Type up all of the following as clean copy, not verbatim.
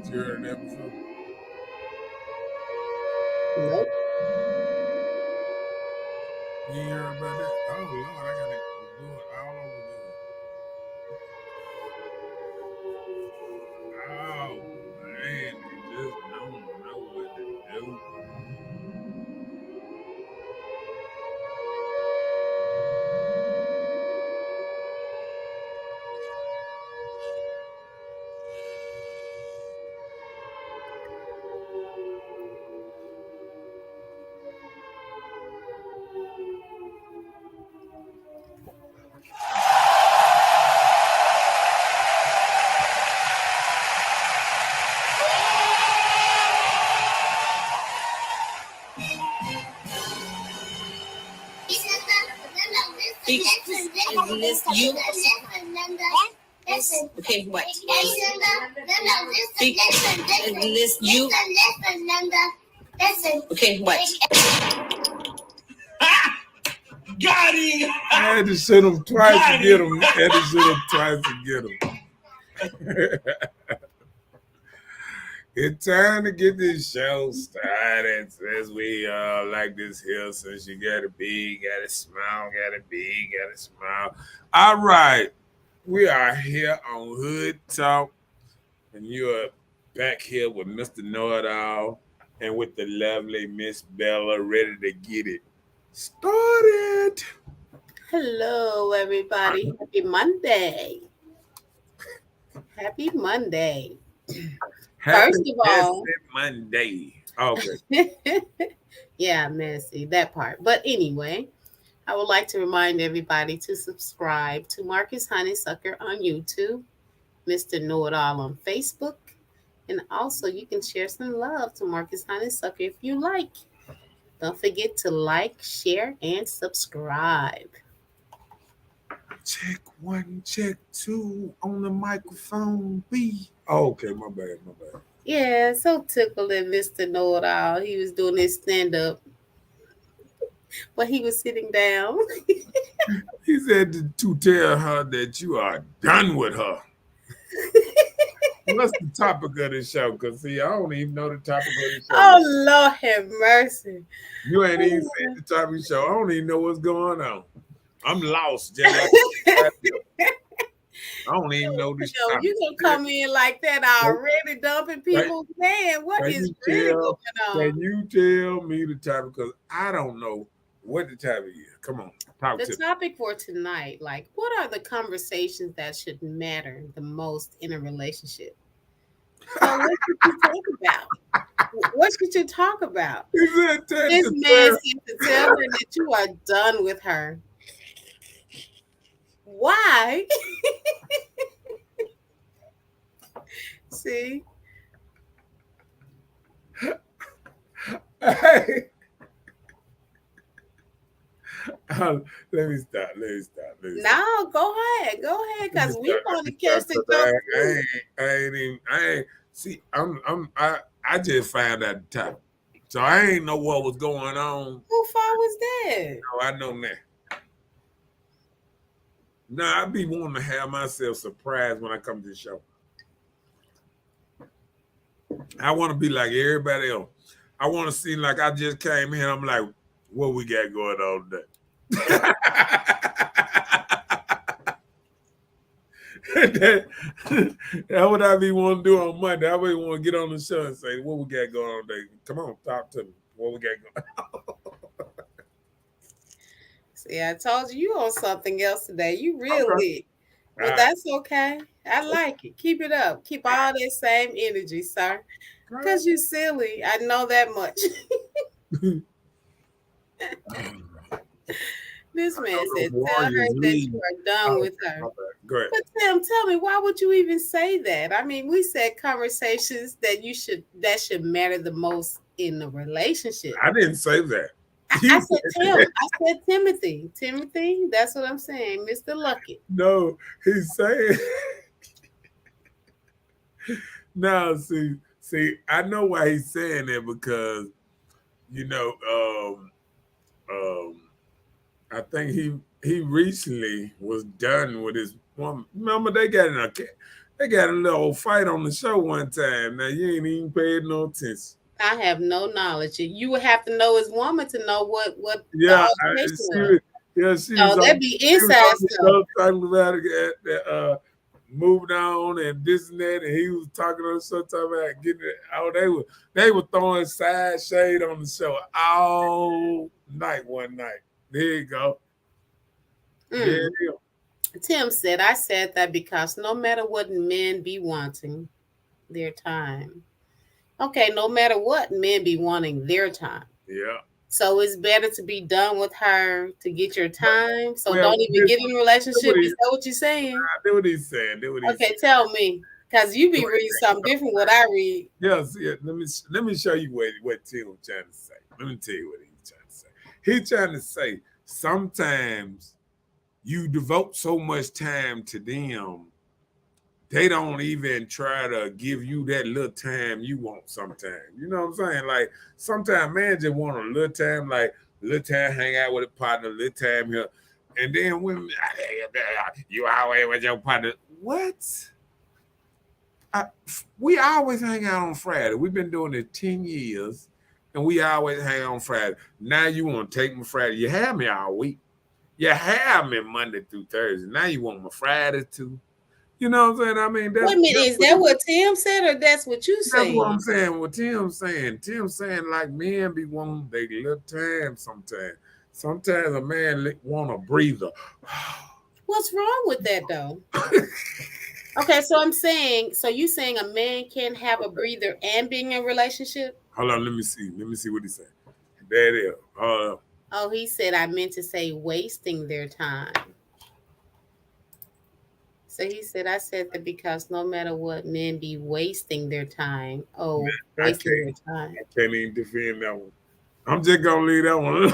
You heard that before? Nope. You ain't heard about that? Oh Lord, I gotta do it all over again. Oh man, they just don't know what to do. Is this you? Okay, what? Is this you? Okay, what? Got him! I had to shoot him twice to get him. I had to shoot him twice to get him. It's time to get this show started. Since we like this here, since you gotta be, gotta smile, gotta be, gotta smile. All right, we are here on Hood Talk, and you are back here with Mr. Know It All and with the lovely Miss Bella, ready to get it started. Hello, everybody. Happy Monday. Happy Monday. Happy First of all, Monday. Okay. yeah, messy, that part. But anyway, I would like to remind everybody to subscribe to Marcus Honeysucker on YouTube, Mr. Know It All on Facebook, and also you can share some love to Marcus Honeysucker if you like. Don't forget to like, share, and subscribe. Check one, check two on the microphone B. Oh, okay, my bad, my bad. Yeah, so tickled at Mr. Know It All. He was doing his stand up, but he was sitting down. He said to tell her that you are done with her. What's the topic of this show? Because, see, I don't even know the topic of the show. Oh, Lord have mercy. You ain't even said the topic of the show. I don't even know what's going on. I'm lost, just like I don't even know this Yo, topic. you gonna come in like that already dumping people? Man, what is really going Can on? you tell me the topic? Because I don't know what the topic is. Come on, talk The to me. topic for tonight, like, what are the conversations that should matter the most in a relationship? So, what should you talk about? What should you talk about? He said, This man seems to tell her that you are done with her. Why? See? Hey. Let me stop. Let me stop. No, go ahead, because we want to catch the I, joke I too. ain't, I ain't even. I ain't. See, I just found out the topic, so I ain't know what was going on. Who fault was that? No, I know now. Nah, I be wanting to have myself surprised when I come to the show. I want to be like everybody else. I want to seem like I just came here. I'm like, what we got going on today? That's what I be want to do on Monday. I really want to get on the show and say, what we got going on today? Come on, talk to me. What we got going on? See, I told you on something else today. You real Okay. lit. But All that's okay. I like it. Keep it up. Keep all that same energy, sir. right. Because you silly. I know that much. This man said, tell her that you are done with her. Go ahead. But Tim, tell me, why would you even say that? I mean, we said conversations that should matter the most in the relationship. I didn't say that. I said Tim. I said Timothy. Timothy, that's what I'm saying. Mr. Lucky. No, he's saying. No, see, I know why he's saying that because, you know, I think he recently was done with his woman. Remember, they got in a They got a little fight on the show one time. Now you ain't even paid no attention. I have no knowledge. You would have to know his woman to know what the Yeah, altercation she was. was, yeah, she No, was that'd on. be She was inside on the stuff. show talking about it, moved on and this and that, and he was talking on the show talking about getting it. Oh, they were throwing side shade on the show all night one night. There you go. There Mm. you go. Tim said, I said that because no matter what men be wanting, their time. Okay, no matter what, men be wanting their time. Yeah. So it's better to be done with her to get your time. So Well, don't even get in a relationship. what Is that what you're saying? he's saying. That what he's Okay, tell me. Because you be reading something different what I read. Yes, yeah. Let me show you what Tim was trying to say. Let me tell you what he's trying to say. He's trying to say sometimes you devote so much time to them, they don't even try to give you that little time you want sometimes. You know what I'm saying? Like sometimes man just want a little time, like little time hang out with a partner, little time here. And then women, you always with your partner. What? We always hang out on Friday. We've been doing it 10 years, and we always hang out on Friday. Now you want to take me Friday. You have me all week. You have me Monday through Thursday. Now you want my Friday too. You know what I'm saying? I mean, Wait a minute, is that what Tim said or that's what you that's what saying? I'm saying. What Tim's saying. Tim's saying like men be wanting they little time sometimes. Sometimes a man want a breather. What's wrong with that though? Okay, so I'm saying, so you saying a man can have a breather and being in a relationship? Hold on, let me see. Let me see what he said. There it is. Oh, he said I meant to say wasting their time. So he said I said that because no matter what, men be wasting their time. Oh, I wasting their time. can't even defend that one. I'm just gonna leave that one.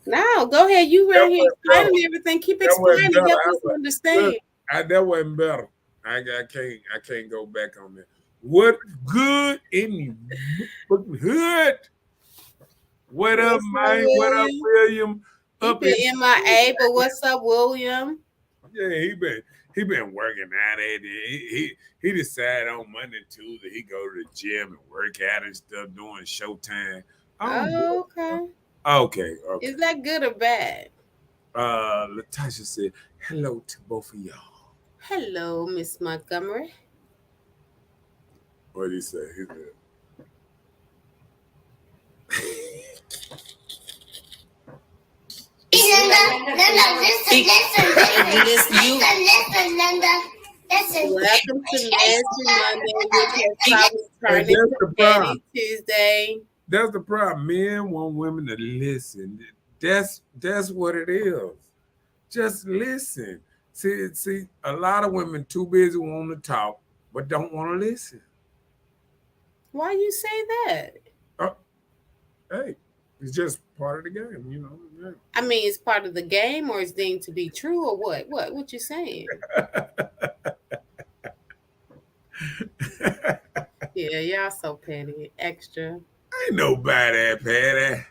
No, go ahead. You right here explaining everything. Keep explaining. Help us understand. That wasn't better. I can't go back on that. What good in the hood? What up, man? What up, William? He been MIA, but what's up, William? Yeah, he been working out at it. He decided on Monday and Tuesday he go to the gym and work out and stuff doing Showtime. Oh, okay. Okay. Is that good or bad? Latasha said hello to both of y'all. Hello, Miss Montgomery. What did he say? He said. Welcome to Nasty Monday, which has probably turned into Petty Tuesday. That's the problem. Men want women to listen. That's what it is. Just listen. See, a lot of women too busy wanting to talk, but don't want to listen. Why you say that? Hey, it's just part of the game, you know. Yeah. I mean, it's part of the game, or it's deemed to be true, or what? What you saying? Yeah, y'all so petty, extra. Ain't nobody petty.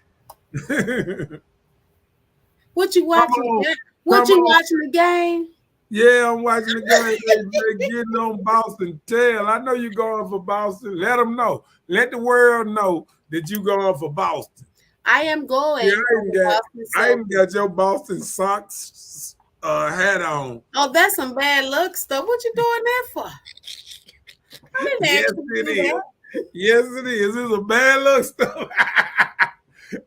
What you watching? What you watching the game? Yeah, I'm watching the game. They're getting on Boston tail. I know you're going for Boston. Let them know. Let the world know that you going for Boston. I am going. Yeah, I even got your Boston socks hat on. Oh, that's some bad luck stuff. What you doing that for? Yes, it is. Yes, it is. It's a bad luck stuff.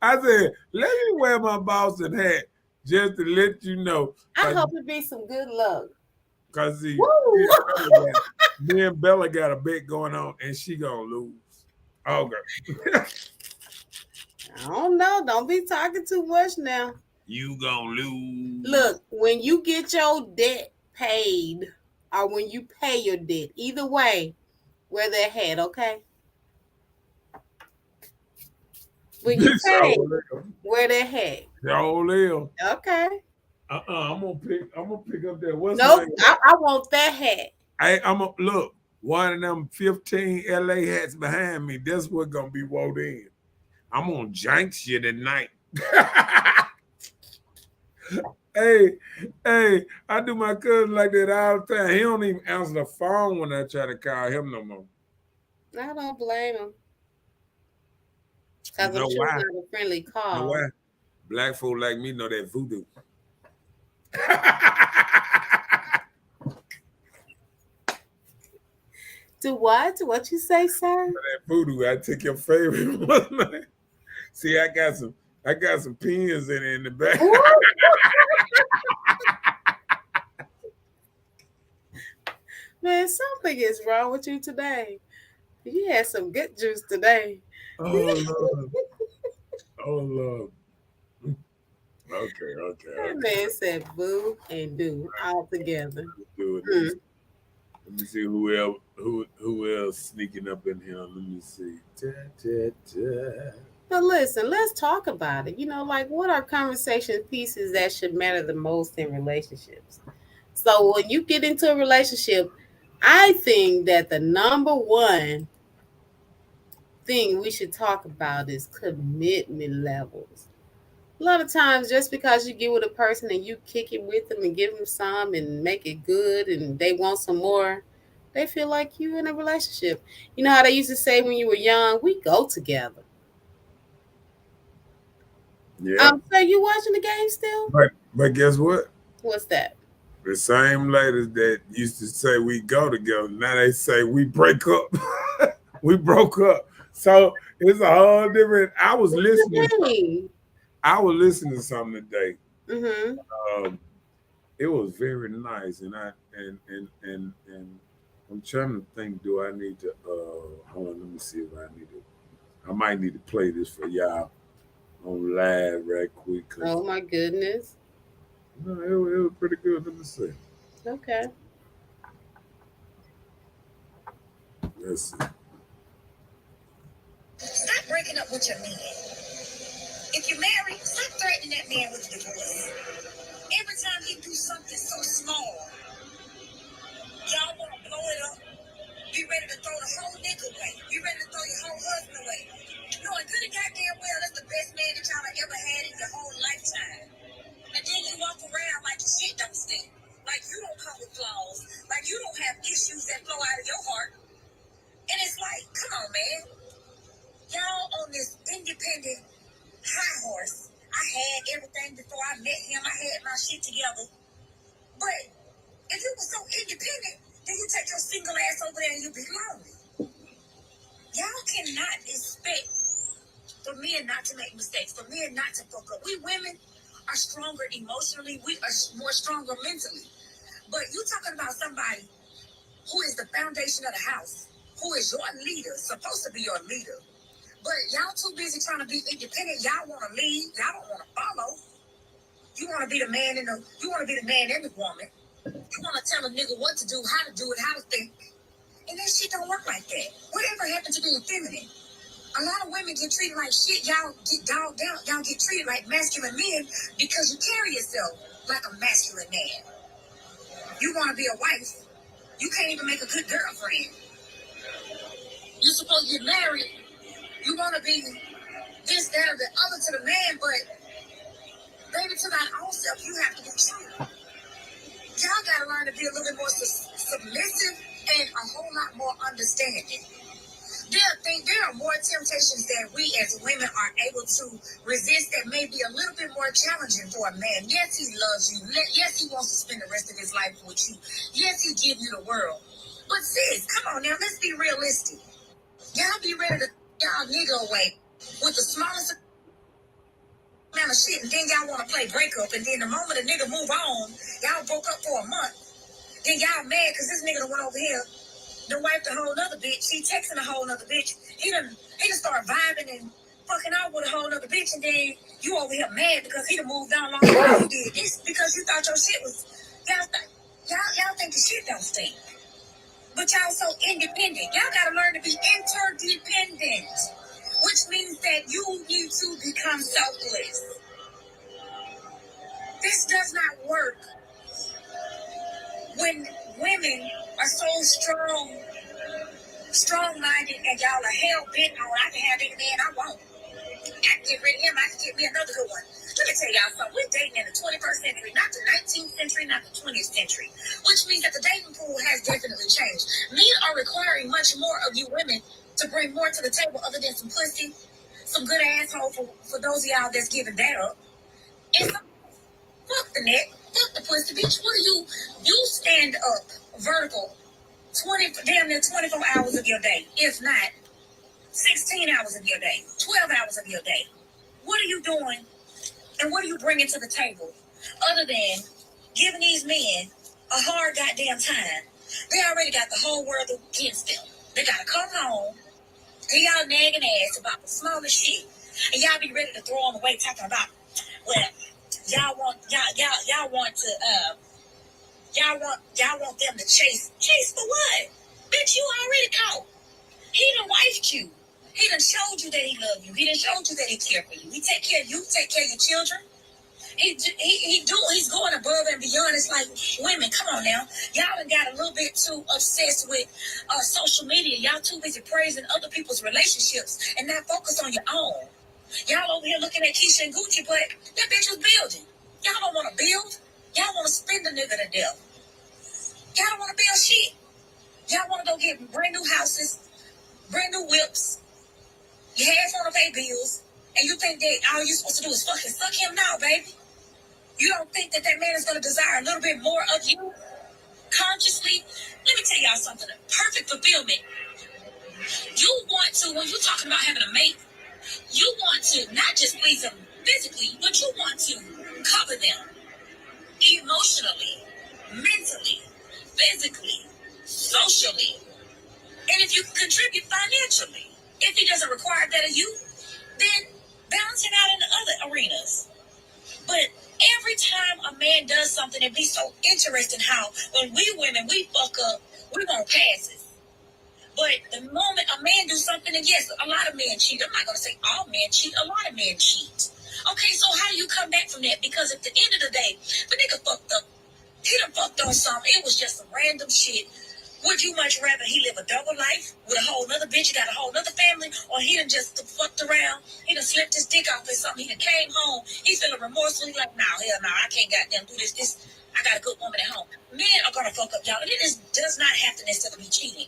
I said, let me wear my Boston hat just to let you know. I hope it be some good luck. Because see, me and Bella got a bet going on, and she gonna lose. Okay. I don't know. Don't be talking too much now. You gonna lose. Look, when you get your debt paid, or when you pay your debt, either way, wear that hat, okay? When you pay, wear that hat. Okay. I'm gonna pick up that. Nope, I want that hat. I'm gonna look. One of them 15 LA hats behind me. That's what's gonna be wore in. I'm gonna jinx you tonight. Hey, hey, I do my cousin like that all the time. He don't even answer the phone when I try to call him no more. I don't blame him You because I'm know sure it's why? not a friendly You know call. why? Black folk like me know that voodoo. Do what? What you say, sir? That voodoo. I took your favorite one. See, I got some pins in the back. Ooh, man, something is wrong with you today. You had some good juice today. Oh Lord. Oh Lord. Okay, okay, That okay. man said boo and do all together. Let's do it. Mm. Let me see who else sneaking up in here. Let me see. Da, da, da. But listen, let's talk about it. Like what are conversation pieces that should matter the most in relationships? So when you get into a relationship, I think that the number one thing we should talk about is commitment levels. A lot of times, just because you get with a person and you kick it with them and give them some and make it good and they want some more, they feel like you in a relationship. You know how they used to say when you were young, we go together. Yeah. So you watching the game still? But guess what? What's that? The same ladies that used to say we go together, now they say we break up. We broke up. So it's a whole different. What do you mean? I was listening to something today. Mm-hmm. Um, it was very nice, and I'm trying to think. Do I need to? Hold on. Let me see if I need to. I might need to play this for y'all on live right quick. Cause Oh my goodness. no, it was pretty good. Let me see. Okay. Let's see. Stop breaking up with your man. If you're married, stop threatening that man with divorce. Every time he do something so small, y'all want to blow it up. Be ready to throw the whole nigga away. Be ready to throw your whole husband away. Knowing good and goddamn well that's the best man that y'all have ever had in your whole lifetime. And then you walk around like your shit don't stink. Like you don't come with flaws. Like you don't have issues that flow out of your heart. And it's like, come on, man. Y'all on this independent high horse. I had everything before I met him. I had my shit together. But if you were so independent, then you take your single ass over there and you be lonely. Y'all cannot expect for men not to make mistakes, for men not to fuck up. We women are stronger emotionally. We are more stronger mentally. But you talking about somebody who is the foundation of the house, who is your leader, supposed to be your leader. But y'all too busy trying to be independent. Y'all want to lead. Y'all don't want to follow. You want to be the man in the. You want to be the man and the woman. You want to tell a nigga what to do, how to do it, how to think. And that shit don't work like that. Whatever happened to being feminine? A lot of women get treated like shit. Y'all get dogged out. Y'all get treated like masculine men because you carry yourself like a masculine man. You want to be a wife. You can't even make a good girlfriend. You're supposed to get married. You want to be this, that, or the other to the man, but baby, to thy own self, you have to be true. Y'all got to learn to be a little bit more submissive and a whole lot more understanding. There are more temptations that we as women are able to resist that may be a little bit more challenging for a man. Yes, he loves you. Yes, he wants to spend the rest of his life with you. Yes, he give you the world. But sis, come on now, let's be realistic. Y'all be ready to y'all nigga away with the smallest amount of shit, and then y'all want to play breakup, and then the moment a nigga move on, y'all broke up for a month. Then y'all mad because this nigga done went over here. Done wiped a whole nother bitch. He texting a whole nother bitch. He done start vibing and fucking out with a whole nother bitch, and then you over here mad because he done moved on long ago. You did this because you thought your shit was y'all think the shit don't stink. But y'all so independent. Y'all gotta learn to be interdependent. Which means that you need to become selfless. This does not work when women are so strong-minded, and y'all are hell bent on I can have any man I want. I can get rid of him, I can get me another good one. Let me tell y'all something. We're dating in the 21st century, not the 19th century, not the 20th century, which means that the dating pool has definitely changed. Men are requiring much more of you women to bring more to the table other than some pussy, some good asshole for those of y'all that's giving that up. And some, fuck the neck, fuck the pussy, bitch. What do you stand up vertical damn near 24 hours of your day, if not 16 hours of your day, 12 hours of your day. What are you doing and what are you bringing to the table other than giving these men a hard goddamn time? They already got the whole world against them. They got to come home, and y'all nagging ass about the smallest shit, and y'all be ready to throw them away talking about, well, y'all want them to chase for what? Bitch, you already caught. He done wifed you. He done showed you that he loved you. He done showed you that he cared for you. He take care of you, take care of your children. He's going above and beyond. It's like, women, come on now. Y'all done got a little bit too obsessed with social media. Y'all too busy praising other people's relationships and not focus on your own. Y'all over here looking at Keisha and Gucci, but that bitch was building. Y'all don't want to build. Y'all want to spend the nigga to death. Y'all don't want to build shit. Y'all want to go get brand new houses, brand new whips. You half want to pay bills, and you think that all you're supposed to do is fucking suck him now, baby. You don't think that man is going to desire a little bit more of you consciously? Let me tell y'all something. Perfect fulfillment. You want to, when you're talking about having a mate, you want to not just please them physically, but you want to cover them emotionally, mentally, physically, socially, and if you can contribute financially. If he doesn't require that of you, then balance him out in the other arenas. But every time a man does something, it be so interesting how when we women, we fuck up, we won't pass it. But the moment a man do something, and yes, a lot of men cheat. I'm not going to say all men cheat. A lot of men cheat. Okay, so how do you come back from that? Because at the end of the day, the nigga fucked up. He done fucked on something. It was just some random shit. Would you much rather he live a double life with a whole nother bitch, got a whole nother family, or he done just fucked around, he done slipped his dick off or something, he done came home, he's feeling remorseful, he's like, hell no, I can't goddamn do this, I got a good woman at home. Men are gonna fuck up, y'all, and it does not have to necessarily be cheating.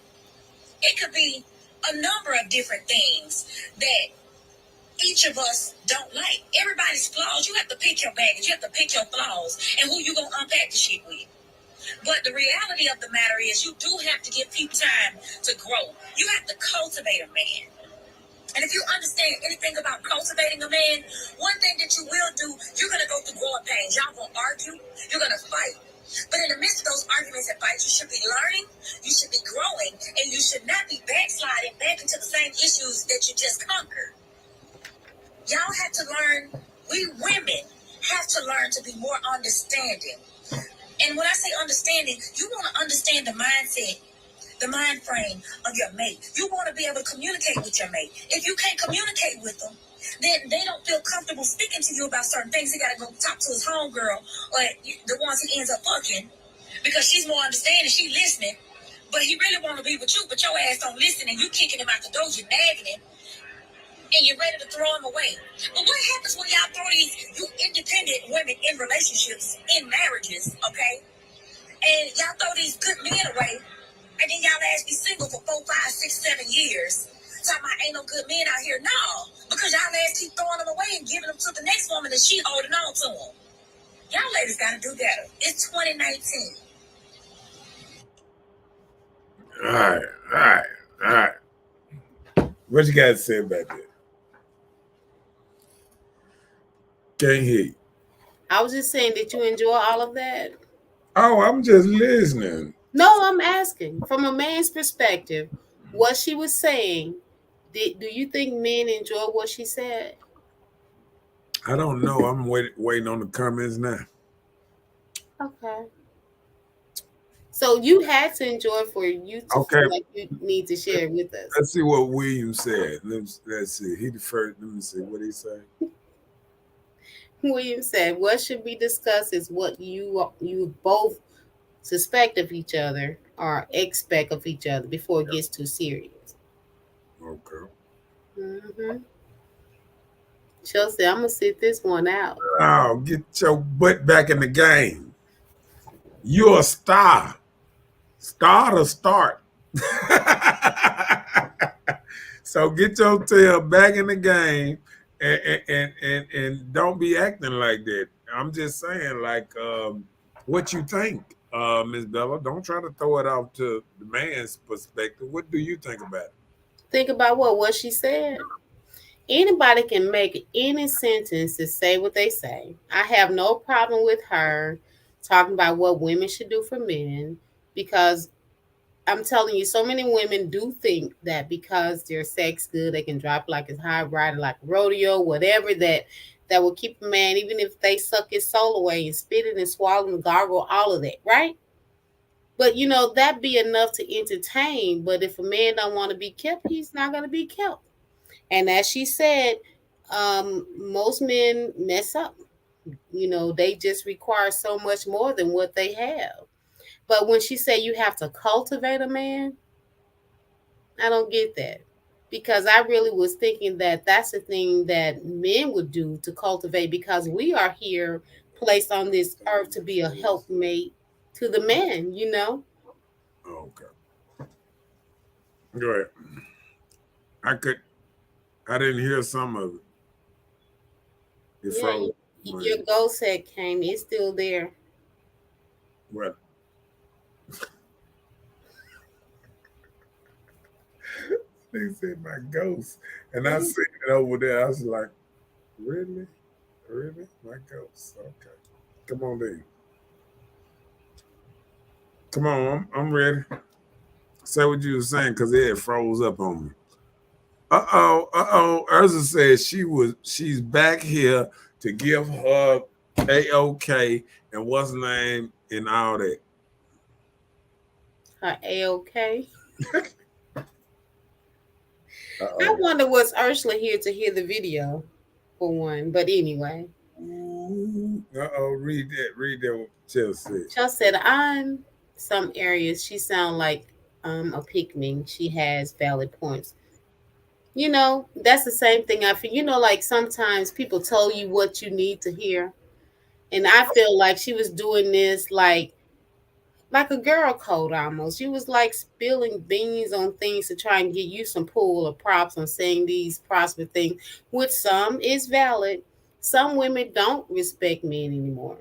It could be a number of different things that each of us don't like. Everybody's flaws, you have to pick your baggage, you have to pick your flaws, and who you gonna unpack the shit with. But the reality of the matter is you do have to give people time to grow. You have to cultivate a man. And if you understand anything about cultivating a man, one thing that you will do, you're going to go through growing pains. Y'all going to argue. You're going to fight. But in the midst of those arguments and fights, you should be learning, you should be growing, and you should not be backsliding back into the same issues that you just conquered. Y'all have to learn, we women have to learn to be more understanding. And when I say understanding, you want to understand the mindset, the mind frame of your mate. You want to be able to communicate with your mate. If you can't communicate with them, then they don't feel comfortable speaking to you about certain things. He got to go talk to his homegirl or the ones he ends up fucking because she's more understanding, she listening. But he really want to be with you, but your ass don't listen and you kicking him out the door, you nagging him. And you're ready to throw them away. But what happens when y'all throw these, you independent women in relationships, in marriages, okay? And y'all throw these good men away, and then y'all ass be single for 4, 5, 6, 7 years. Talking about ain't no good men out here. No, because y'all ass keep throwing them away and giving them to the next woman and she holding on to them. Y'all ladies got to do better. It's 2019. All right. What you got to say about that? Can't hear you. I was just saying, did you enjoy all of that? Oh, I'm just listening. No, I'm asking from a man's perspective, what she was saying. Do you think men enjoy what she said? I don't know. I'm waiting on the comments now. Okay. So you had to enjoy for you to feel like you need to share it with us. Let's see what William said. Let's see. He the first. Let me see. What did he say? William said, "What should be discussed is what you both suspect of each other or expect of each other before it gets too serious." Okay. Mm-hmm. Chelsea, I'm gonna sit this one out. Oh, get your butt back in the game. You're a star. Star to start. So get your tail back in the game and don't be acting like that. I'm just saying, like, what you think, Miss Bella. Don't try to throw it off to the man's perspective. What do you think about it? Think about what she said. Anybody can make any sentence to say what they say. I have no problem with her talking about what women should do for men because I'm telling you, so many women do think that because their sex good, they can drop like a high rider, like rodeo, whatever that will keep a man, even if they suck his soul away and spit it and swallow and gargle, all of that, right? But you know that be enough to entertain. But if a man don't want to be kept, he's not going to be kept. And as she said, most men mess up. You know, they just require so much more than what they have. But when she said you have to cultivate a man, I don't get that. Because I really was thinking that that's the thing that men would do to cultivate because we are here placed on this earth to be a helpmate to the man, you know? Okay, go ahead. I could. I didn't hear some of it. It Yeah, froze. your goal set came, it's still there. What? They said my ghost, and I seen it over there. I was like, really, really, my ghost. Okay, come on, then. Come on, I'm ready. Say what you were saying, cause it froze up on me. Urza said she's back here to give her AOK and what's her name and all that. Her A-OK. I Uh-oh. wonder was Ursula here to hear the video for one. But anyway, Read that. Read that. What Chelsea said. Chelsea said on some areas she sound like a pick me. She has valid points. You know, that's the same thing I feel. You know, like sometimes people tell you what you need to hear. And I feel like she was doing this like a girl code almost. She was like spilling beans on things to try and get you some pull or props on saying these prosper things, which some is valid. Some women don't respect men anymore.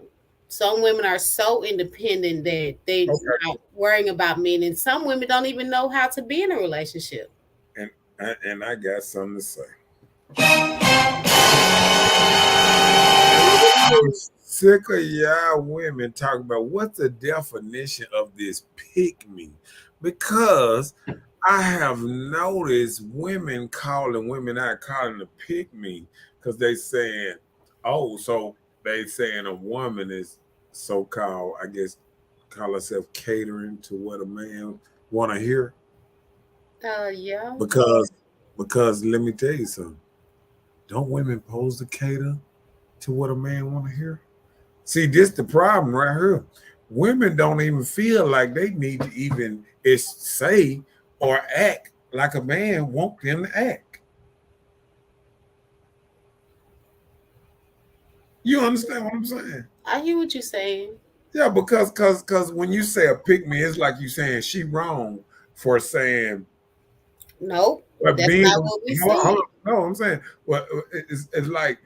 Some women are so independent that they're Okay. not worrying about men, and some women don't even know how to be in a relationship. And I got something to say. I'm sick of y'all women talking about what's the definition of this pick me, because I have noticed women calling women out, calling the pick me, because they saying, oh, so they saying a woman is so called, I guess, call herself catering to what a man want to hear. Yeah. Because let me tell you something. Don't women pose to cater to what a man want to hear? See, this the problem right here. Women don't even feel like they need to even say or act like a man want them to act. You understand what I'm saying? I hear what you're saying. Yeah, because when you say a pick me, it's like you saying she wrong for saying Nope, but that's being not what we said. no, I'm saying well, it's like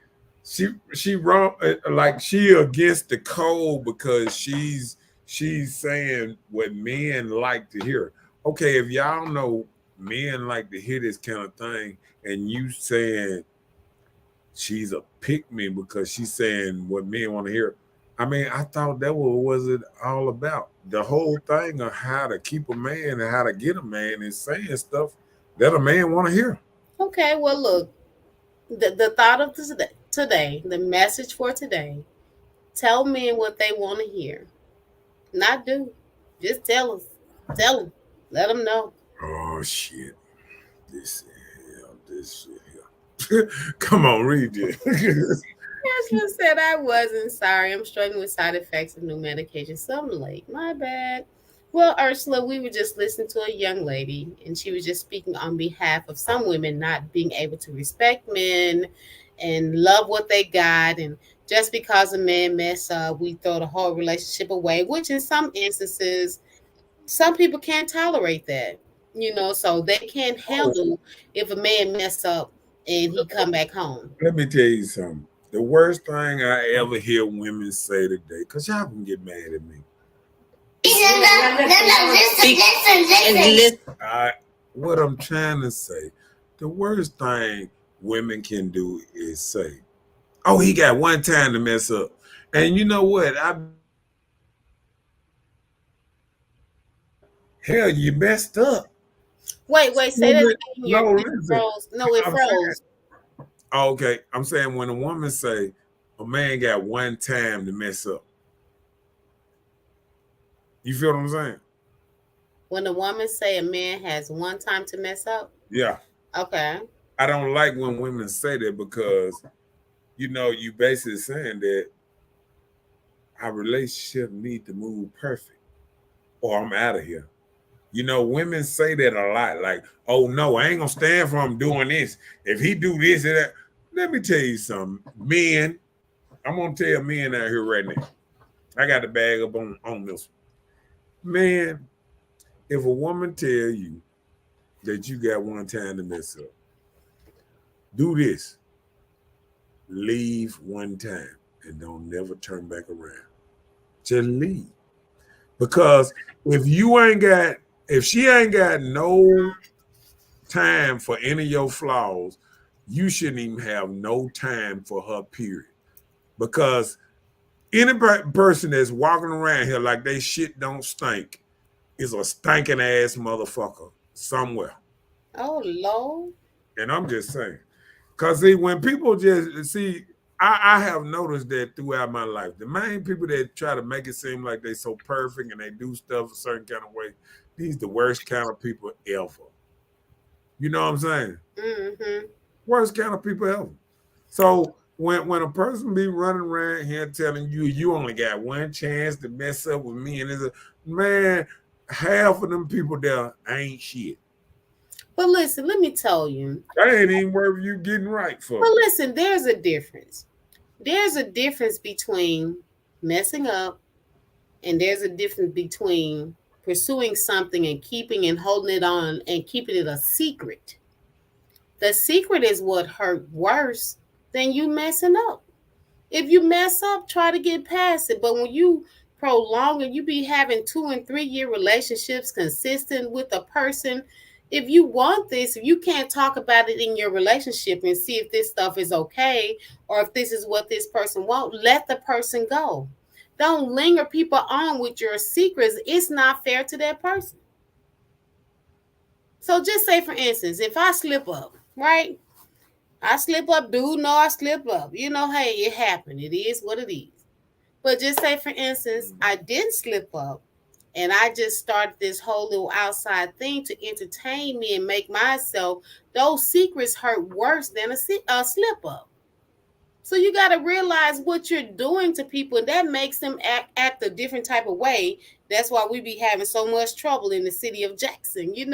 she wrong, like she against the code because she's saying what men like to hear. Okay, if y'all know men like to hear this kind of thing, and you saying she's a pick me because she's saying what men want to hear. I mean, I thought that was it all about. The whole thing of how to keep a man and how to get a man is saying stuff that a man want to hear. Okay, well, look, the thought of today, the message for today, tell men what they want to hear. Not do. Just tell us. Tell them. Let them know. Oh shit! This shit here. Come on, read it. Ursula said I wasn't sorry. I'm struggling with side effects of new medication. So I'm late. My bad. Well, Ursula, we were just listening to a young lady, and she was just speaking on behalf of some women not being able to respect men and love what they got. And just because a man mess up, we throw the whole relationship away, which in some instances, some people can't tolerate that, so they can't Oh, handle if a man mess up and he come back home. let me tell you something. The worst thing I ever hear women say today, because y'all can get mad at me. Listen. What I'm trying to say, the worst thing women can do is say, "Oh, he got one time to mess up," and you know what? Hell, you messed up. Wait, say that again. No, It listen. froze. No, it I'm froze. Okay, I'm saying when a woman say a man got one time to mess up, you feel what I'm saying? When a woman say a man has one time to mess up, Yeah. okay. I don't like when women say that because, you basically saying that our relationship need to move perfect or I'm out of here. Women say that a lot. Like, oh no, I ain't gonna stand for him doing this. If he do this and that, let me tell you something. Men, I'm gonna tell men out here right now. I got the bag up on this one. Man, if a woman tell you that you got one time to mess up, do this. Leave one time and don't never turn back around. Just leave. Because if she ain't got no time for any of your flaws, you shouldn't even have no time for her, period. Because any person that's walking around here like they shit don't stink is a stinking ass motherfucker somewhere. Oh Lord. And I'm just saying. Because see, when people just see, I have noticed that throughout my life. The main people that try to make it seem like they so perfect and they do stuff a certain kind of way, these the worst kind of people ever. You know what I'm saying? Mm-hmm. Worst kind of people ever. So when a person be running around here telling you only got one chance to mess up with me, and it's man, half of them people there ain't shit. But listen, let me tell you. That ain't even worth you getting right for. But listen, there's a difference. There's a difference between messing up, and there's a difference between pursuing something and keeping and holding it on and keeping it a secret. The secret is what hurt worse than you messing up. If you mess up, try to get past it. But when you prolong and you be having 2 and 3 year relationships consistent with a person, if you want this, if you can't talk about it in your relationship and see if this stuff is okay or if this is what this person wants, let the person go. Don't linger people on with your secrets. It's not fair to that person. So just say, for instance, if I slip up, right? I slip up, dude. No, I slip up. Hey, it happened. It is what it is. But just say, for instance, I did slip up and I just started this whole little outside thing to entertain me and make myself, those secrets hurt worse than a slip up. So you got to realize what you're doing to people, and that makes them act a different type of way. That's why we be having so much trouble in the city of Jackson, You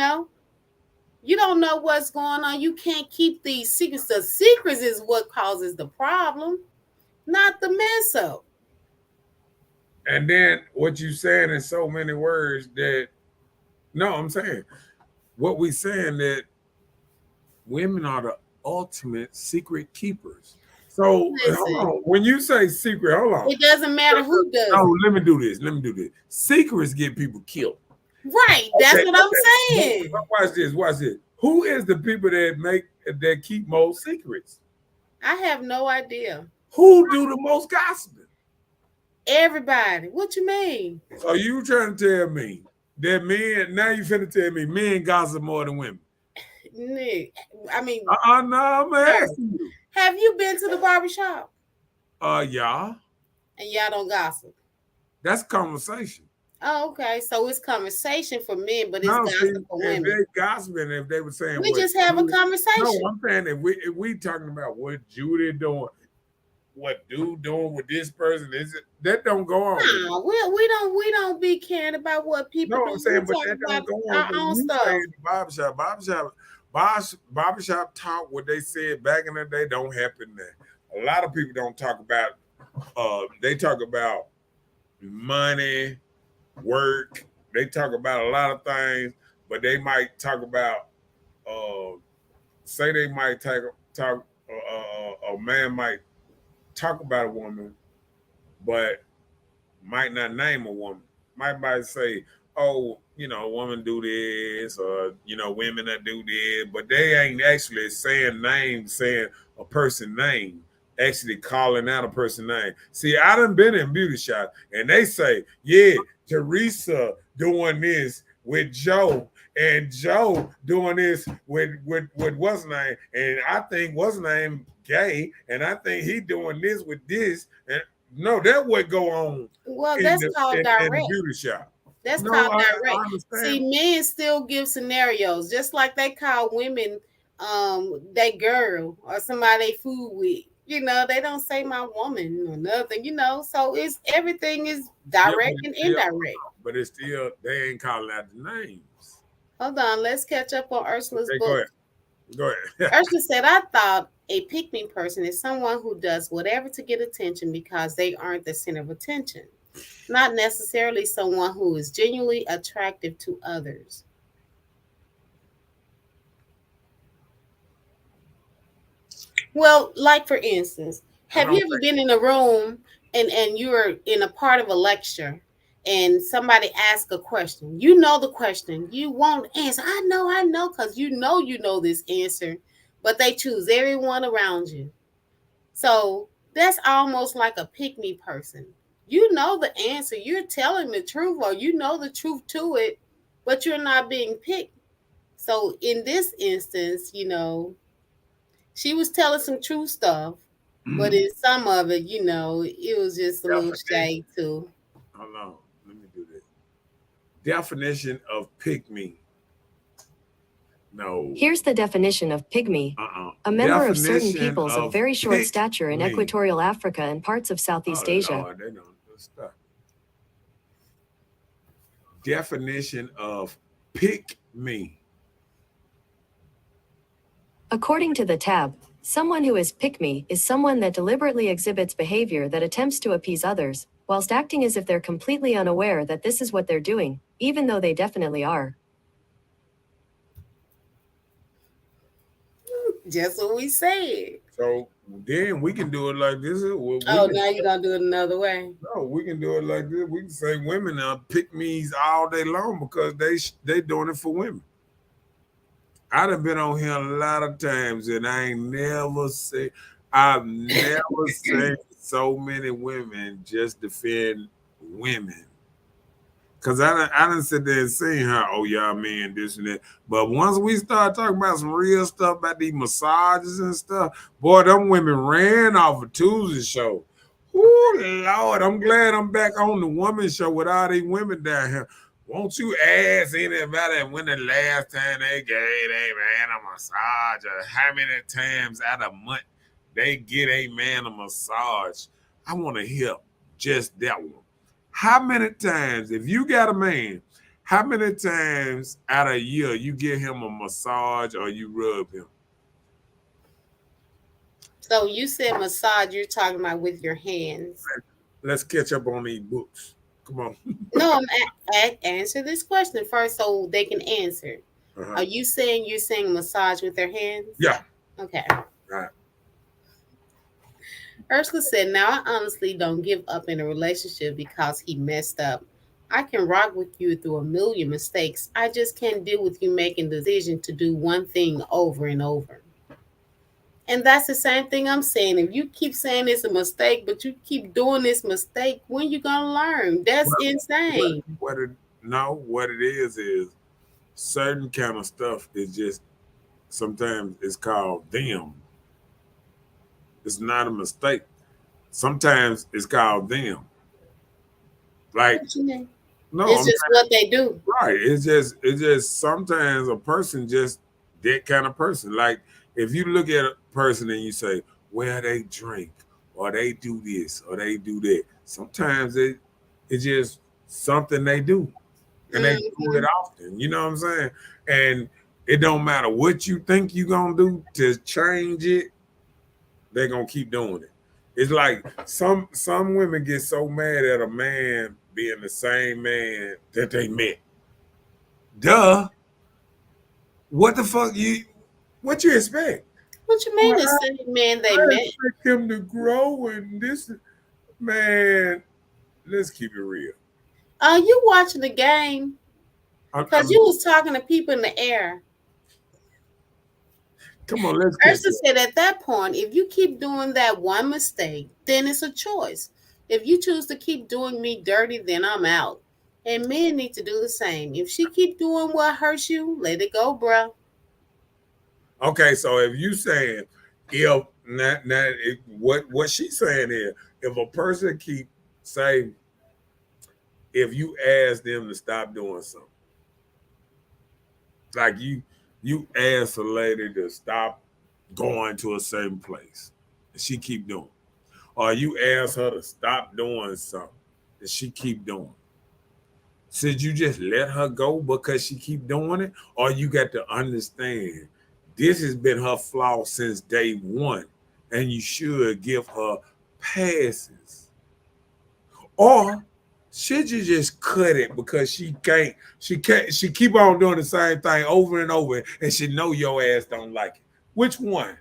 don't know what's going on. You can't keep these secrets. The secrets is what causes the problem, not the mess up. And then what you saying in so many words that, no, I'm saying, what we saying that women are the ultimate secret keepers. So hold on. When you say secret, hold on. It doesn't matter who does. No, let me do this. Secrets get people killed. Right. That's what I'm saying. Watch this. Who is the people that keep most secrets? I have no idea. Who do the most gossiping? Everybody. What you mean? So you trying to tell me that men, now you finna tell me men gossip more than women? Nick, I mean, no, I'm asking you. Have you been to the barbershop? Yeah. And y'all don't gossip? That's conversation. Oh, okay. So it's conversation for men, but it's gossip for women. If they gossiping, if they were saying we just have a conversation. No, I'm saying if we talking about what Judy doing, what dude doing with this person, is it that don't go on? No, we don't be caring about what people. No, I'm saying, but that don't go on. Our own stuff. Barbershop. barbershop talk, what they said back in the day, don't happen now. A lot of people don't talk about. They talk about money, work. They talk about a lot of things, but they might talk about. Say they might talk. A man might talk about a woman, but might not name a woman. Might say, "Oh, a woman do this," or women that do this, but they ain't actually saying names, saying a person name, actually calling out a person name. See, I done been in beauty shop, and they say, "Yeah, Teresa doing this with Joe." And Joe doing this with what's name, and I think what's name gay, and I think he doing this with this, and no, that would go on. Well, that's called in direct. the beauty shop. That's No, called I direct. understand. See, men still give scenarios, just like they call women they girl or somebody they fool with. They don't say my woman or nothing, so it's everything is direct and indirect. But it's still, they ain't calling out the names. Hold on, let's catch up on Ursula's Okay, book. Go ahead. Ursula said, I thought a pick-me person is someone who does whatever to get attention because they aren't the center of attention, not necessarily someone who is genuinely attractive to others. Well, like for instance, have you ever been in a room and you're in a part of a lecture and somebody asks a question? You know the question. You won't answer. I know, because you know this answer, but they choose everyone around you. So that's almost like a pick-me person. You know the answer. You're telling the truth, or you know the truth to it, but you're not being picked. So in this instance, she was telling some true stuff, but in some of it, it was just a little shade too. Hold on, let me do this. Definition of pick me. No. Here's the definition of pygmy. A member of certain peoples of very short stature in equatorial Africa and parts of Southeast Asia. Lord, they don't stop. Definition of pick me. According to the tab, someone who is pick-me is someone that deliberately exhibits behavior that attempts to appease others, whilst acting as if they're completely unaware that this is what they're doing, even though they definitely are. Just what we said. So then we can do it like this. Now you're gonna do it another way. No, we can do it like this. We can say women are pick me's all day long because they doing it for women. I done been on here a lot of times and I've never seen so many women just defend women. Cause I done sit there and seen her, oh yeah, man, this and that. But once we start talking about some real stuff about these massages and stuff, boy, them women ran off a Tuesday show. Oh Lord, I'm glad I'm back on the woman show with all these women down here. Won't you ask anybody when the last time they gave a man a massage, or how many times out of a month they get a man a massage? I want to hear just that one. How many times, if you got a man, how many times out of a year you give him a massage or you rub him? So you said massage, you're talking about with your hands. Let's catch up on these books. Come on. No, I'm answer this question first so they can answer. Are you saying you're saying massage with their hands? Yeah. Okay. Right. Ursula said, now I honestly don't give up in a relationship because he messed up. I can rock with you through a million mistakes. I just can't deal with you making the decision to do one thing over and over. And that's the same thing I'm saying. If you keep saying it's a mistake, but you keep doing this mistake, when you going to learn? That's insane. What it is certain kind of stuff is just, sometimes it's called them. It's not a mistake. Sometimes it's called them. Like, no, it's just what they do. Right. It's just sometimes a person just that kind of person. Like if you look at a person and you say, well, they drink or they do this or they do that. Sometimes it's just something they do. And they do it often. You know what I'm saying? And It don't matter what you think you're gonna do to change it, they're gonna keep doing it. It's like some women get so mad at a man being the same man that they met. Duh. What the fuck what you expect? What you mean the same man they I met? expect him to grow and this man, let's keep it real. You watching the game? Because you was talking to people in the air. Come on, let's Ursa said at that point, if you keep doing that one mistake, then it's a choice. If you choose to keep doing me dirty, then I'm out. And men need to do the same. If she keep doing what hurts you, let it go, bruh. Okay, so if you saying if what she's saying is if a person keep saying if you ask them to stop doing something, like you ask a lady to stop going to a certain place, and she keep doing, or you ask her to stop doing something, and she keep doing. Should you just let her go because she keep doing it, or you got to understand this has been her flaw since day one, and you should give her passes, or should you just cut it because she keep on doing the same thing over and over, and she know your ass don't like it. Which one?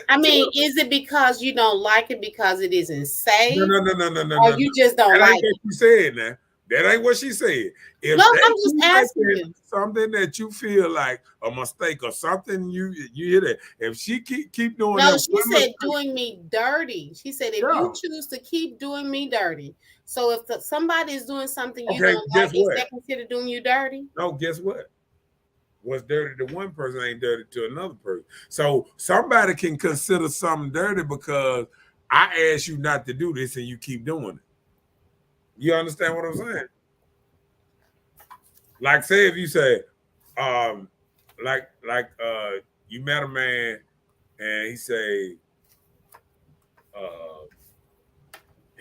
I mean, is it because you don't like it because it isn't safe? No. Or you just don't like it? You said now. That ain't what she said. If no, I'm just asking you. Something that you feel like a mistake or something, you hear that. If she keep doing no, that, she said mistake, doing me dirty. She said if you choose to keep doing me dirty. So if somebody is doing something you don't like, is that considered doing you dirty? No, guess what? What's dirty to one person ain't dirty to another person. So somebody can consider something dirty because I asked you not to do this and you keep doing it. You understand what I'm saying? Like, say if you say, you met a man and he say,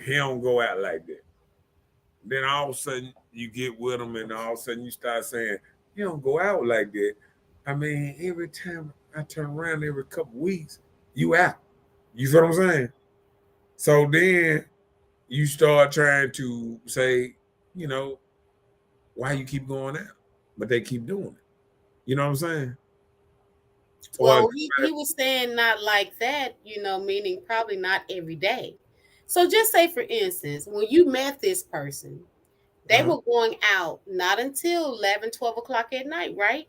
he don't go out like that. Then all of a sudden you get with him and all of a sudden you start saying, he don't go out like that. I mean, every time I turn around every couple weeks, you out. You see what I'm saying? So then you start trying to say, you know, why you keep going out? But they keep doing it. You know what I'm saying? Well, he was saying not like that, you know, meaning probably not every day. So just say, for instance, when you met this person, they were going out not until 11, 12 o'clock at night, right?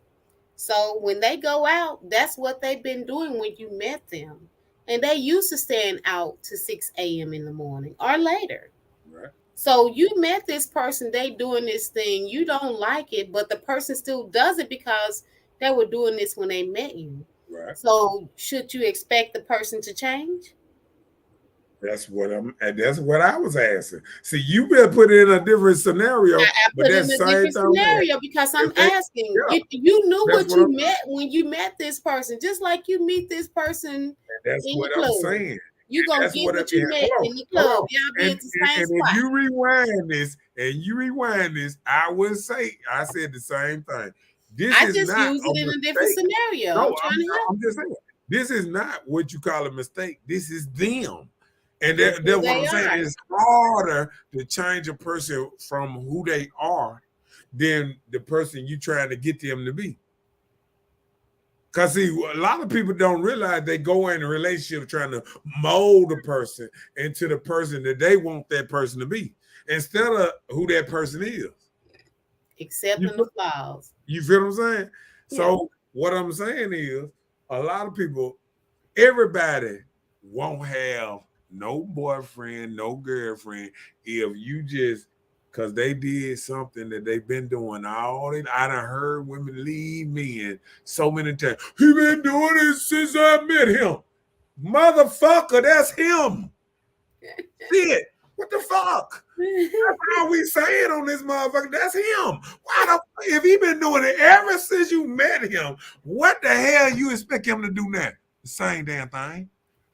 So when they go out, that's what they've been doing when you met them. And they used to stand out to 6 a.m. in the morning or later. Right. So you met this person, they doing this thing, you don't like it, but the person still does it because they were doing this when they met you. Right. So should you expect the person to change? That's what I was asking. See, you better put it in a different scenario. I put it in a different scenario because I'm asking. Yeah, you knew what you met when you met this person, just like you meet this person. That's what I'm saying. You're gonna get what you met in the club. Y'all be at the same spot. If you rewind this, I would say I said the same thing. I just use it in a different scenario. No, I'm just saying. This is not what you call a mistake. This is them. And that's what I'm saying. It's harder to change a person from who they are than the person you trying to get them to be. Because, see, a lot of people don't realize they go in a relationship trying to mold a person into the person that they want that person to be instead of who that person is. Accepting the flaws. You feel what I'm saying? Yeah. So what I'm saying is a lot of people, everybody won't have no boyfriend, no girlfriend if you just, because they did something that they've been doing all day. I done heard women leave men so many times. He been doing it since I met him. Motherfucker, that's him. Shit. What the fuck? That's how we say it on this motherfucker. That's him. If he been doing it ever since you met him, what the hell you expect him to do now? The same damn thing.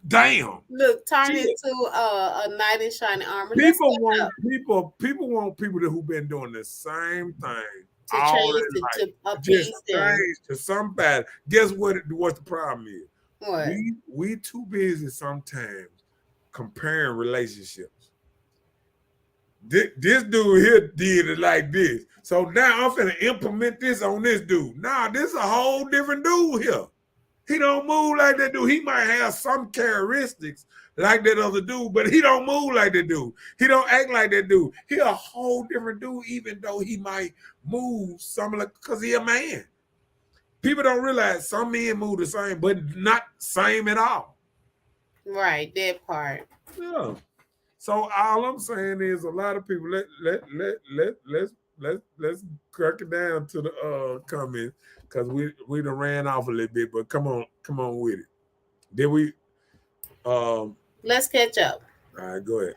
Damn. Look, turn into a knight in shining armor. People want people who've been doing the same thing to all change their life. to Just appease them. change to somebody. Guess what the problem is? What? We too busy sometimes comparing relationships. This dude here did it like this. So now I'm finna implement this on this dude. Nah, this is a whole different dude here. He don't move like that dude. He might have some characteristics like that other dude, but he don't move like that dude. He don't act like that dude. He a whole different dude, even though he might move similar because he a man. People don't realize some men move the same, but not same at all. Right, that part. Yeah. So all I'm saying is a lot of people let's crack it down to the comments because we done ran off a little bit, but come on with it. Did we Let's catch up. all right, go ahead.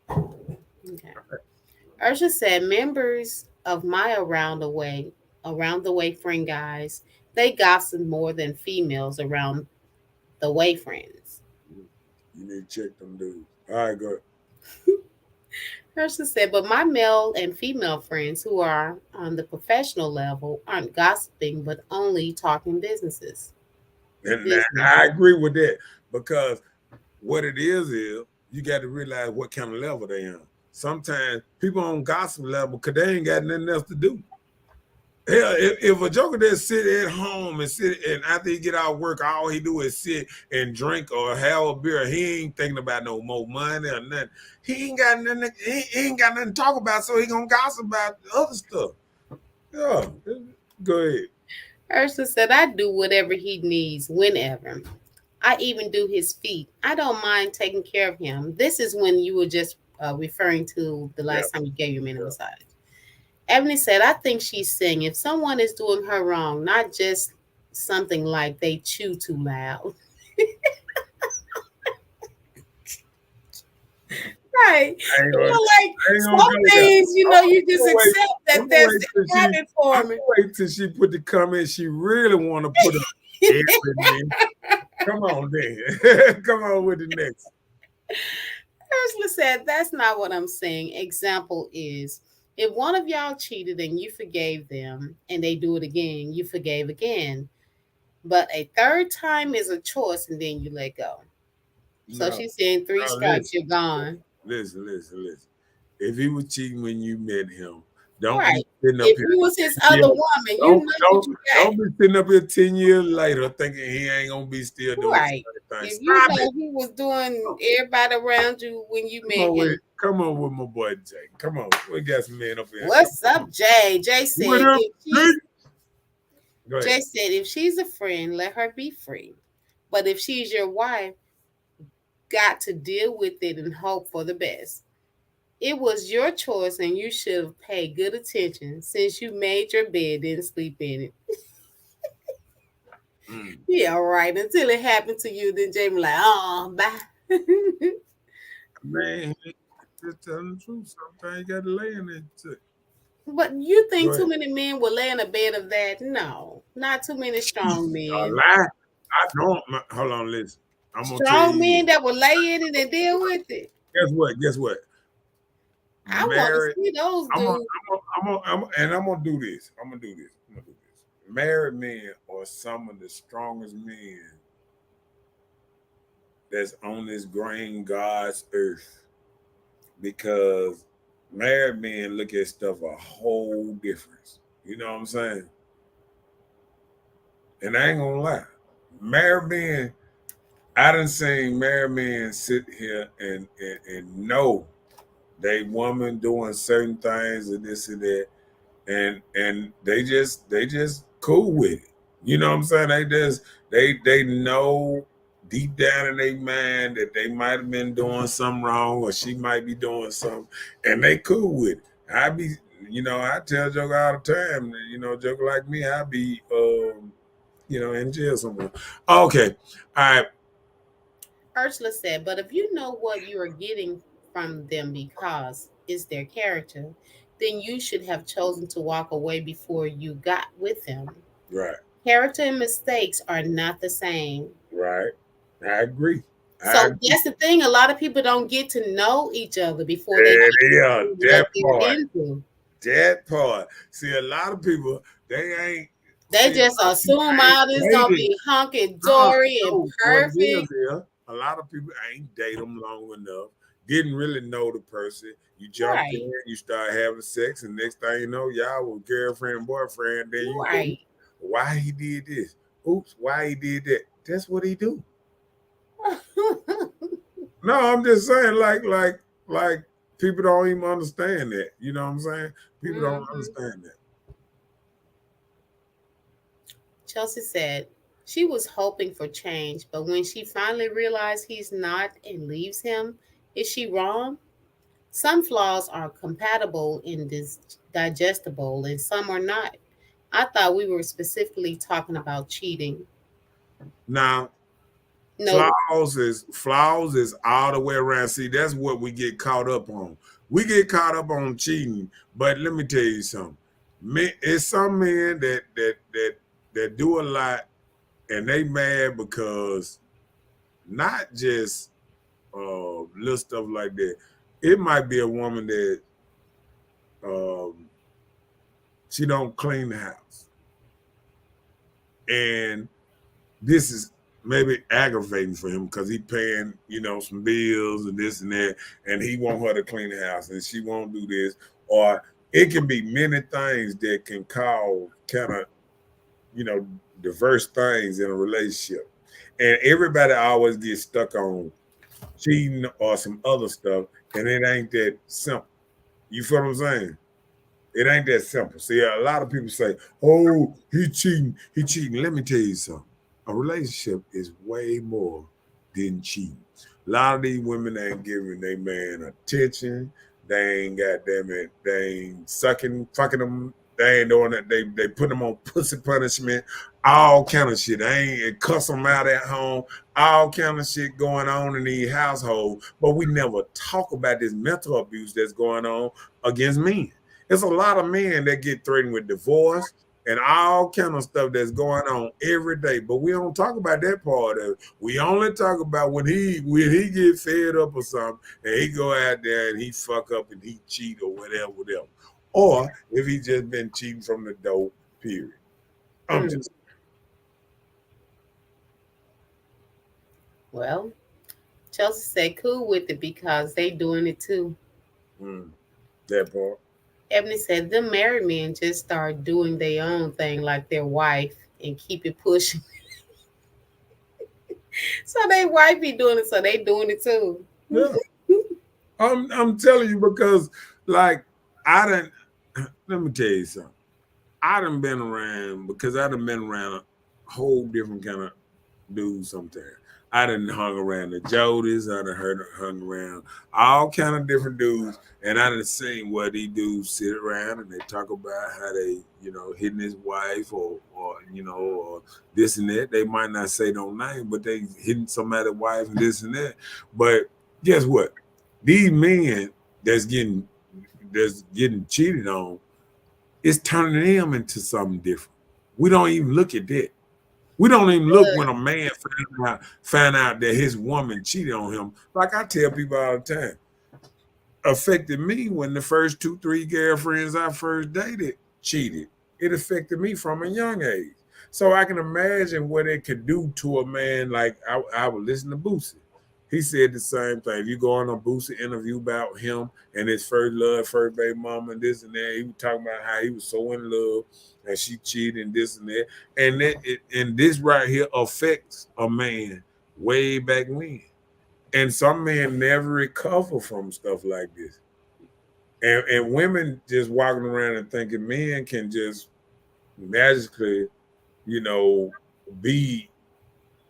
Okay. Ursha said members of my around the way friend guys, they gossip more than females around the way friends. You need to check them dudes. All right, go ahead. Ursha said, but my male and female friends who are on the professional level aren't gossiping, but only talking businesses. And I agree with that because what it is you got to realize what kind of level they on. Sometimes people on gossip level because they ain't got nothing else to do. Hell, if a joker just sit at home and after he get out of work, all he do is sit and drink or have a beer, he ain't thinking about no more money or nothing. He ain't got nothing. He ain't got nothing to talk about, so he gonna gossip about other stuff. Yeah, go ahead. Ursula said, I do whatever he needs whenever. I even do his feet. I don't mind taking care of him. This is when you were just referring to the last time you gave your man a massage. Ebony said, I think she's saying if someone is doing her wrong, not just something like they chew too loud. Right. Some things, you just accept that that's the habit for me. Wait till she put the comment she really want to put everything. Come on then. Come on with the next. Ursula said, that's not what I'm saying. Example is, if one of y'all cheated and you forgave them and they do it again, you forgave again. But a third time is a choice and then you let go. So she's saying 3 strikes, you're gone. Listen. If he was cheating when you met him, don't right. be sitting up if here. He was his other woman, don't be sitting up here 10 years later thinking he ain't gonna be still doing right. the same thing. If you know he was doing everybody around you when you met him. Come on with my boy Jay. Come on. We got some men up here. What's up, Jay? Jay said if she's a friend, let her be free. But if she's your wife, got to deal with it and hope for the best. It was your choice and you should have paid good attention since you made your bed, didn't sleep in it. Yeah, right. Until it happened to you, then Jamie like, oh, bye. Man, just telling the truth. Sometimes you got to lay in it too. But you think too many men will lay in a bed of that? No, not too many strong men. A lie? I don't. Hold on, listen. Strong men that will lay in it and deal with it. Guess what? I want to see those dudes. I'm gonna do this. I'm gonna do this. Married men are some of the strongest men that's on this green God's earth, because married men look at stuff a whole difference. You know what I'm saying? And I ain't gonna lie, married men. I done seen married men sit here and know they woman doing certain things and this and that, and they just cool with it. You know what I'm saying? They know deep down in their mind that they might have been doing something wrong or she might be doing something, and they cool with it. I tell Joker all the time, Joker like me, I be in jail somewhere. Okay, all right. Ursula said, but if you know what you are getting from them because it's their character, then you should have chosen to walk away before you got with them. Right. Character and mistakes are not the same. Right. I agree. That's the thing. A lot of people don't get to know each other before they get what they're into. That part. See, a lot of people, they ain't. They See, a just lot of people assume ain't all this gonna dated. be hunky dory and No, what it perfect. is, a lot of people ain't date them long enough, didn't really know the person. You jumped Right. in, you start having sex, and next thing you know, y'all were girlfriend, boyfriend. Then you go, Right. why he did this? Oops, why he did that? That's what he do. No, I'm just saying, like people don't even understand that. You know what I'm saying? People don't Mhm. understand that. Chelsea said she was hoping for change, but when she finally realized he's not and leaves him, is she wrong? Some flaws are compatible and digestible, and some are not. I thought we were specifically talking about cheating. Now, No, flaws is all the way around. See, that's what we get caught up on. We get caught up on cheating, but let me tell you something. It's some men that do a lot and they mad because not just little stuff like that. It might be a woman that um, she don't clean the house, and this is maybe aggravating for him because he paying, some bills and this and that, and he want her to clean the house and she won't do this. Or it can be many things that can cause kind of, diverse things in a relationship. And everybody always gets stuck on cheating or some other stuff, and it ain't that simple. You feel what I'm saying? It ain't that simple. See, a lot of people say, "Oh, he cheating, he cheating." Let me tell you something. A relationship is way more than cheating. A lot of these women ain't giving their man attention. They ain't goddamn it. They ain't fucking them. They ain't doing that. They put them on pussy punishment, all kind of shit. They ain't cuss them out at home. All kind of shit going on in the household. But we never talk about this mental abuse that's going on against men. There's a lot of men that get threatened with divorce and all kind of stuff that's going on every day. But we don't talk about that part of it. We only talk about when he get fed up or something and he go out there and he fuck up and he cheat or whatever. Or if he just been cheating from the dope, period. I'm just well, Chelsea said cool with it because they doing it too. That part. Ebony said them married men just start doing their own thing like their wife and keep it pushing. So they wife be doing it, so they doing it too. Yeah. I'm telling you because like I didn't let me tell you something. I done been around because I done been around a whole different kind of dudes sometimes. I done hung around the Jodis, I done hung around all kind of different dudes, and I done seen what these dudes sit around and they talk about how they, hitting his wife or or this and that. They might not say no name, but they hitting somebody's wife and this and that. But guess what? These men that's getting cheated on, it's turning them into something different. We don't even look at that. We don't even look when a man find out that his woman cheated on him. Like I tell people all the time, affected me when the first 2-3 girlfriends I first dated cheated. It affected me from a young age. So I can imagine what it could do to a man. Like I would listen to Boosie. He said the same thing. If you go on a Boosie interview about him and his first love, first baby mama, and this and that, he was talking about how he was so in love and she cheated and this and that. And this right here affects a man way back when. And some men never recover from stuff like this. And women just walking around and thinking men can just magically, be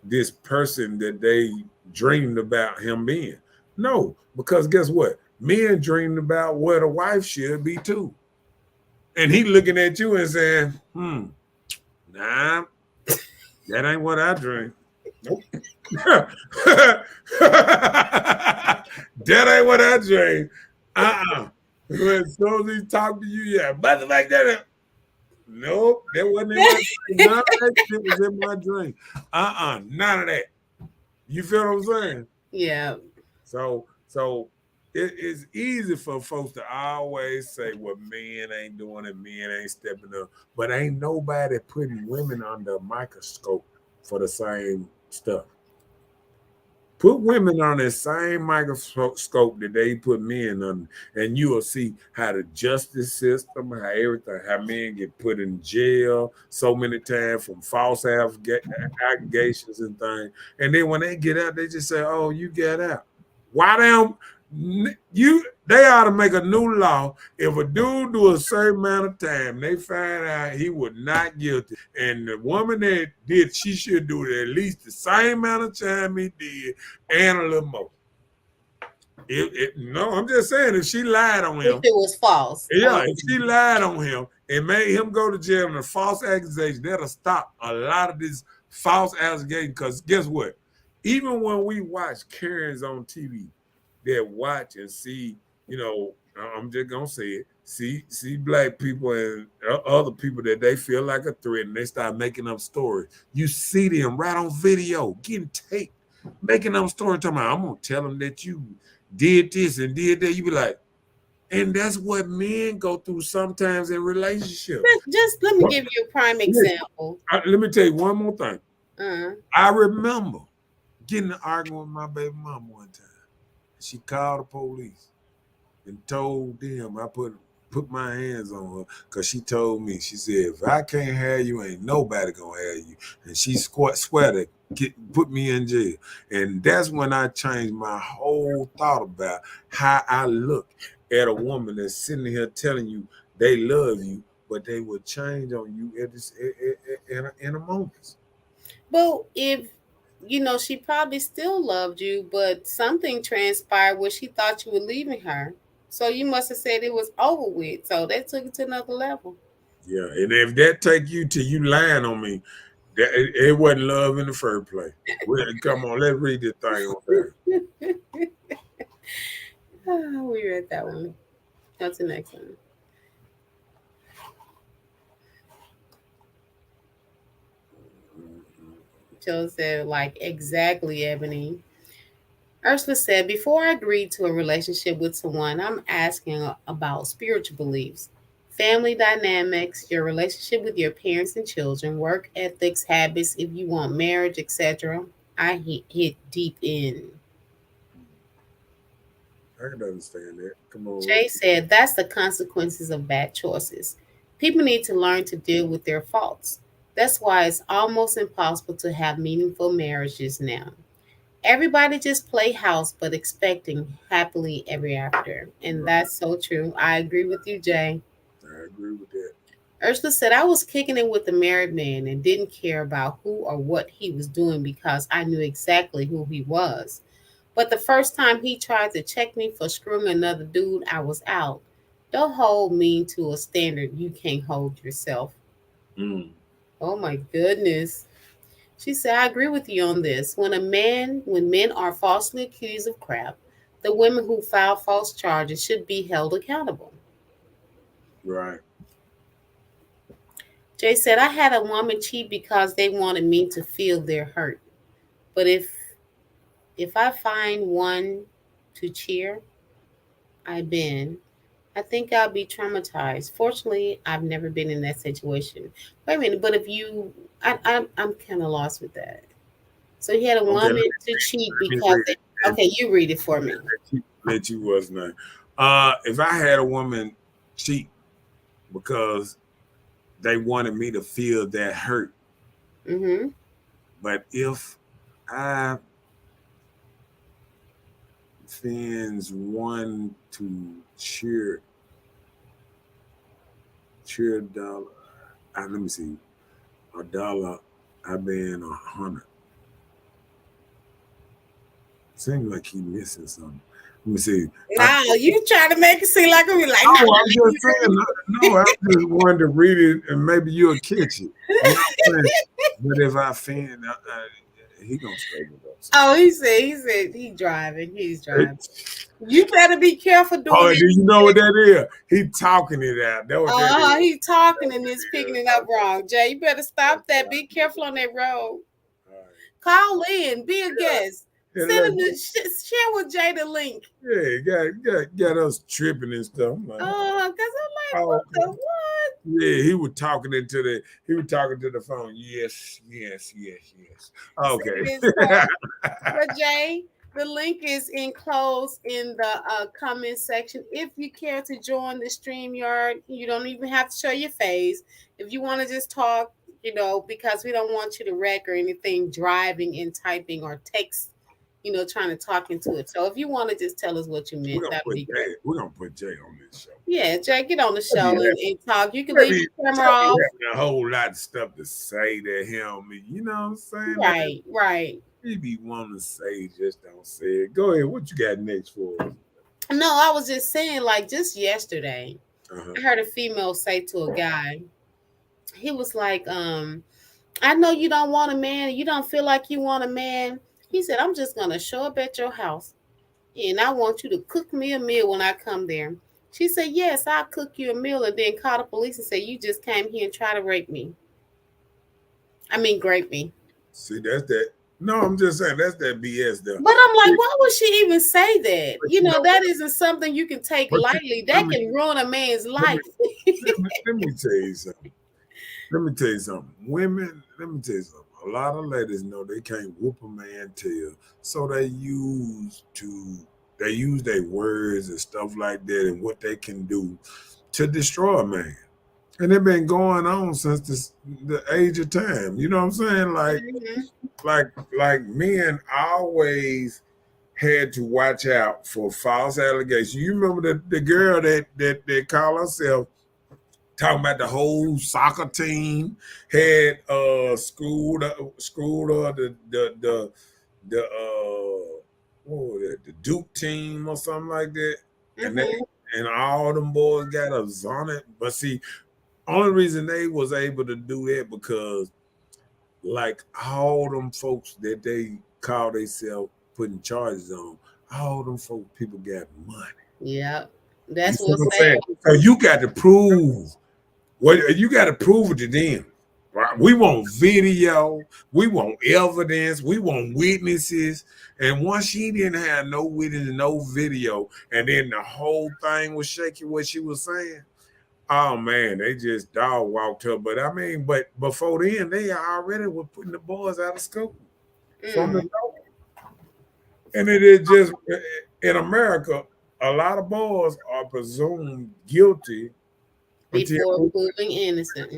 this person that they dreamed about him being. No, because guess what? Men dreamed about what a wife should be too. And he looking at you and saying, nah, that ain't what I dream. Nope. That ain't what I dream. As soon as he talk to you, yeah, but like that. Nope, that wasn't in my dream. None of that shit was in my dream. None of that. You feel what I'm saying? Yeah. So it's easy for folks to always say, well, men ain't doing it, men ain't stepping up, but ain't nobody putting women under a microscope for the same stuff. Put women on the same microscope that they put men on, and you will see how the justice system, how everything, how men get put in jail so many times from false allegations and things. And then when they get out, they just say, "Oh, you get out." Why them? They ought to make a new law. If a dude do a certain amount of time, they find out he was not guilty, and the woman that did, she should do it at least the same amount of time he did, and a little more. No, I'm just saying, if she lied on him, If it was false. yeah, if she lied on him and made him go to jail on a false accusation, that'll stop a lot of this false accusation. Because guess what? Even when we watch Karens on TV, that watch and see, I'm just gonna say it, see black people and other people that they feel like a threat, and they start making up stories. You see them right on video, getting taped, making up stories, talking about, I'm gonna tell them that you did this and did that. You be like, and that's what men go through sometimes in relationships. Just let me give you a prime example. Let me tell you one more thing. Uh-huh. I remember getting an argument with my baby mama one time. She called the police and told them I put my hands on her because she told me, she said, if I can't have you, ain't nobody gonna have you. And she swear to put me in jail. And that's when I changed my whole thought about how I look at a woman that's sitting here telling you they love you, but they will change on you in a moment. Well, if she probably still loved you, but something transpired where she thought you were leaving her. So you must have said it was over with. So that took it to another level. Yeah, and if that take you to you lying on me, it wasn't love in the first place. Come on, let's read this thing on there. We read that one. That's the next one. Joe said, like, exactly, Ebony. Ursula said, before I agreed to a relationship with someone, I'm asking about spiritual beliefs, family dynamics, your relationship with your parents and children, work ethics, habits, if you want marriage, etc. I hit deep in. I can understand that. Come on. Jay said, that's the consequences of bad choices. People need to learn to deal with their faults. That's why it's almost impossible to have meaningful marriages now. Everybody just play house, but expecting happily ever after. And that's so true. I agree with you, Jay. I agree with that. Ursula said, I was kicking it with a married man and didn't care about who or what he was doing because I knew exactly who he was. But the first time he tried to check me for screwing another dude, I was out. Don't hold me to a standard you can't hold yourself. Oh my goodness. She said, I agree with you on this. When men are falsely accused of crap, the women who file false charges should be held accountable. Right. Jay said, I had a woman cheat because they wanted me to feel their hurt. But if I find one to cheer, I think I'll be traumatized. Fortunately, I've never been in that situation. Wait a minute, but if you, I'm kind of lost with that. So he had a woman to cheat because, okay, you read it for me. That you was not. If I had a woman cheat because they wanted me to feel that hurt, but if I finds one to cheer $1, let me see, $1, I been 100. Seems like he missing something. Let me see. No, you trying to make it seem like I'm like. No, I'm just saying. No, I just wanted to read it, and maybe you'll catch it. But if I fan, he gonna stay with us. Oh, he said he's driving. He's driving. You better be careful doing it. Do you know what that is? He talking it out. He's talking and he's picking it up wrong. Jay, you better stop that. Be careful on that road. Call in. Be a guest. And Send it share with Jay the link. got us tripping and stuff. I'm like, Oh, because I'm like, oh, what the what? yeah, he was talking to the phone. Yes. Okay. See this part. But Jay, the link is enclosed in the comment section. If you care to join the StreamYard, you don't even have to show your face. If you want to just talk, because we don't want you to wreck or anything driving and typing or text, trying to talk into it. So if you want to just tell us what you meant, that would be great. We're gonna put Jay on this show. Yeah, Jay, get on the show and talk. You can Maybe leave the camera off. a whole lot of stuff to say to him. You know what I'm saying? Right. He be wanting to say, just don't say it. Go ahead. What you got next for us? No, I was just saying, like, just yesterday, I heard a female say to a guy, he was like, I know you don't want a man. You don't feel like you want a man. He said, I'm just going to show up at your house and I want you to cook me a meal when I come there. She said, yes, I'll cook you a meal, and then call the police and say, you just came here and try to rape me. Grape me. See, that's that. No, I'm just saying that's that BS though. But I'm like, why would she even say that? That isn't something you can take lightly. That can ruin a man's life. Let me tell you something. Women, let me tell you something. A lot of ladies know they can't whoop a man tail, so they use their words and stuff like that and what they can do to destroy a man. And it's been going on since the age of time. You know what I'm saying? Like men always had to watch out for false allegations. You remember the girl that called herself talking about the whole soccer team had schooled her the what was it, the Duke team or something like that. And all them boys got us on it. But see, only reason they was able to do that because like all them folks that they call themselves putting charges on, all them folks people got money. Yeah. That's what I'm saying. So you got to prove it to them. Right? We want video, we want evidence, we want witnesses. And once she didn't have no witness, no video, and then the whole thing was shaky what she was saying. Oh man, they just dog walked her. But but before then, they already were putting the boys out of school from the door. And it is just in America, a lot of boys are presumed guilty before proving innocent.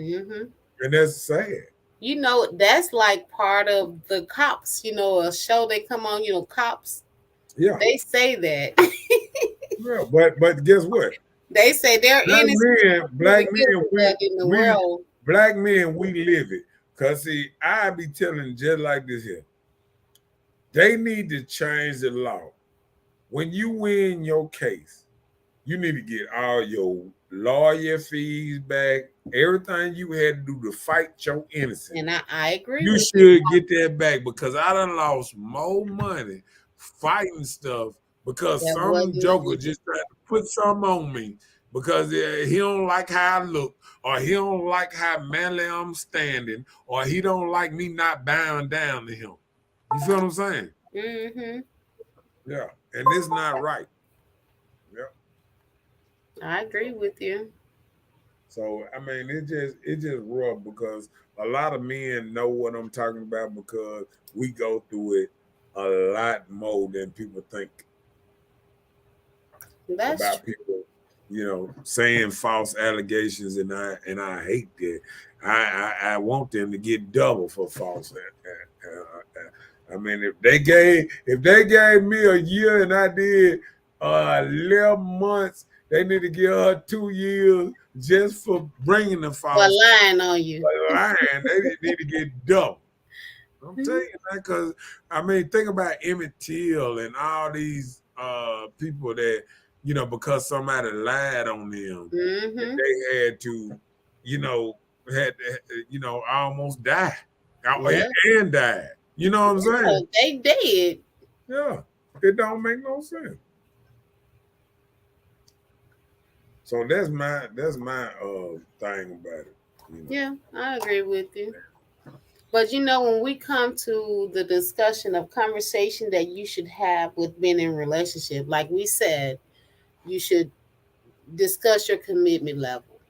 And that's sad. That's like part of the Cops, a show they come on, Cops. Yeah. They say that. Yeah, but guess what? They say they're innocent. Black men, in the world. Black men, we live it. Because, see, I be telling just like this here. They need to change the law. When you win your case, you need to get all your lawyer fees back, everything you had to do to fight your innocence. And I agree. You should get that back because I done lost more money fighting stuff because some joker just tried to put something on me because he don't like how I look, or he don't like how manly I'm standing, or he don't like me not bowing down to him. You feel what I'm saying? Yeah, and it's not right. I agree with you. So it just rough because a lot of men know what I'm talking about because we go through it a lot more than people think. That's about true. People, saying false allegations, and I hate that. I want them to get double for false. If they gave me a year and I did 11 months. They need to give her 2 years just for bringing the false. For lying on you. For lying. They need to get double. I'm telling you that because, think about Emmett Till and all these people that, because somebody lied on them, they had to, almost die. And died. You know what I'm saying? They did. Yeah. It don't make no sense. So that's my thing about it. Yeah, I agree with you. But when we come to the discussion of conversation that you should have with being in a relationship, like we said, you should discuss your commitment level.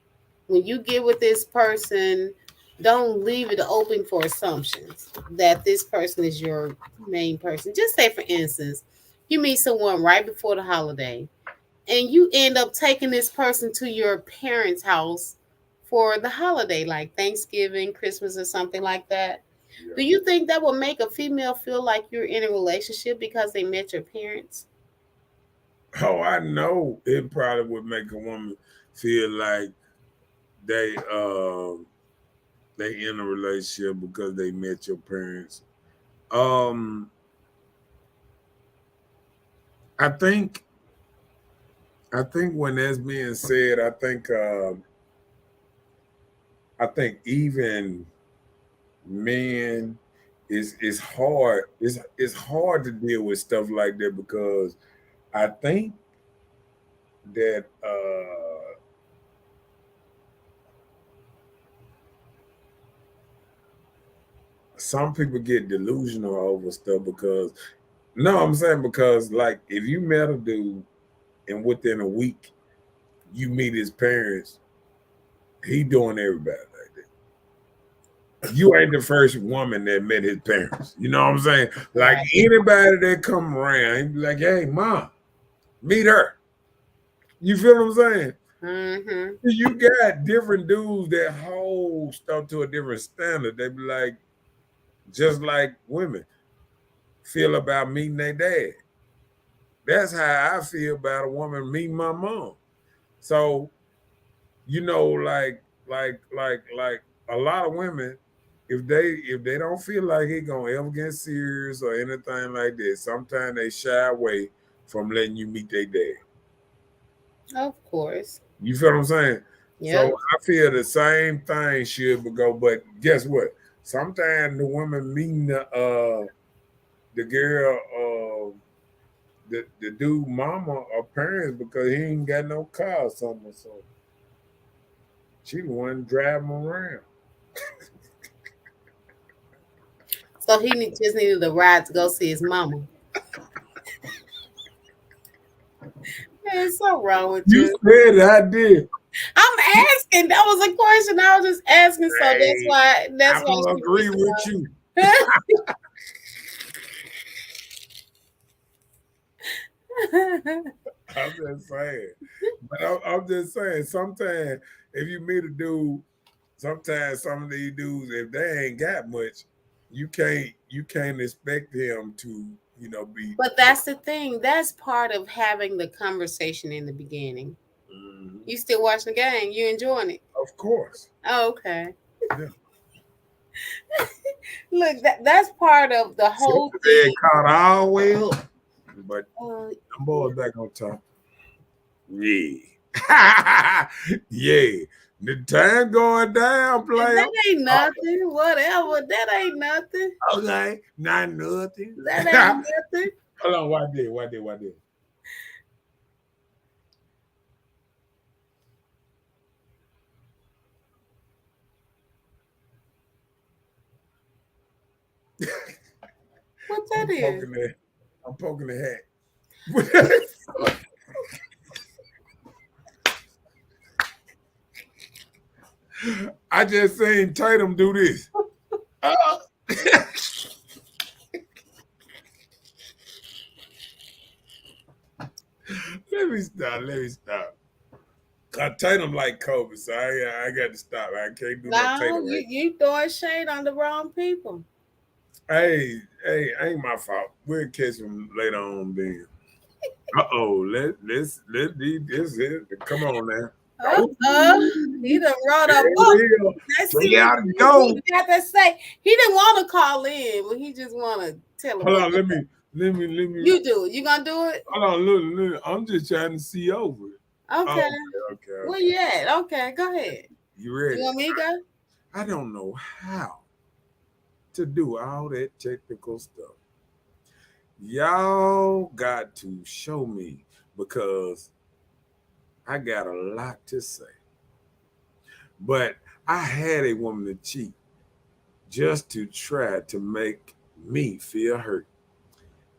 When you get with this person, don't leave it open for assumptions that this person is your main person. Just say, for instance, you meet someone right before the holiday and you end up taking this person to your parents' house for the holiday, like Thanksgiving, Christmas, or something like that. Do Yeah. you think that will make a female feel like you're in a relationship because they met your parents? Oh, I know it probably would make a woman feel like they they in a relationship because they met your parents. Um, I think when that's being said, I think even men is hard. It's hard to deal with stuff like that because I think that some people get delusional over stuff because no, I'm saying because like if you met a dude and within a week you meet his parents, he doing everybody like that. You ain't the first woman that met his parents. You know what I'm saying? Like Right. anybody that come around, he be like, "Hey, mom, meet her." You feel what I'm saying? Mm-hmm. You got different dudes that hold stuff to a different standard. They be like, just like women feel about meeting their dad. That's how I feel about a woman meeting my mom. So, like a lot of women, if they don't feel like he gonna ever get serious or anything like this, sometimes they shy away from letting you meet their dad. Of course. You feel what I'm saying? So Yep. I feel the same thing should go, but guess what? Sometimes the woman meeting the girl the dude mama or parents because he ain't got no car or something. So she the one driving around. So just needed a ride to go see his mama. There's so wrong with You you. said it, I did. I'm asking. That was a question. I was just asking. So that's Hey, why. That's I'm why gonna she agree with you. was. I'm just saying. But I'm just saying, sometimes if you meet a dude, sometimes some of these dudes, if they ain't got much, you can't expect him to, be. But that's the thing. That's part of having the conversation in the beginning. Mhm. You still watching the game? You enjoying it? Of course. Oh, okay. Yeah. Look, that's part of the So whole they thing. caught all the way up. But Uh, them yeah. boys back on top. Yeah. Yeah. The time going down, player. That ain't nothing. Whatever. That ain't nothing. Okay. Not nothing. That ain't nothing. Hold on, what did? What I'm that is? poking the I'm poking the hat. I just seen Tatum do this. Uh, let me stop. Cause Tatum like Kobe, so I got to stop. I can't do no No, Tatum you right. you throwing shade on the wrong people. Hey, ain't my fault. We'll catch him later on then. Let's be this is come on now. Uh Oh, he done wrote a there book. it is. Let's see Three what out to go. he got to say. He didn't want to call in, but he just want to tell him Hold what on, let me. you do. You gonna do it? Hold on, look. I'm just trying to see over it. Oh, Okay. Where okay. you at? Okay, go ahead. You You ready? want me to go? I don't know how to do all that technical stuff. Y'all got to show me because I got a lot to say. But I had a woman to cheat, just to try to make me feel hurt.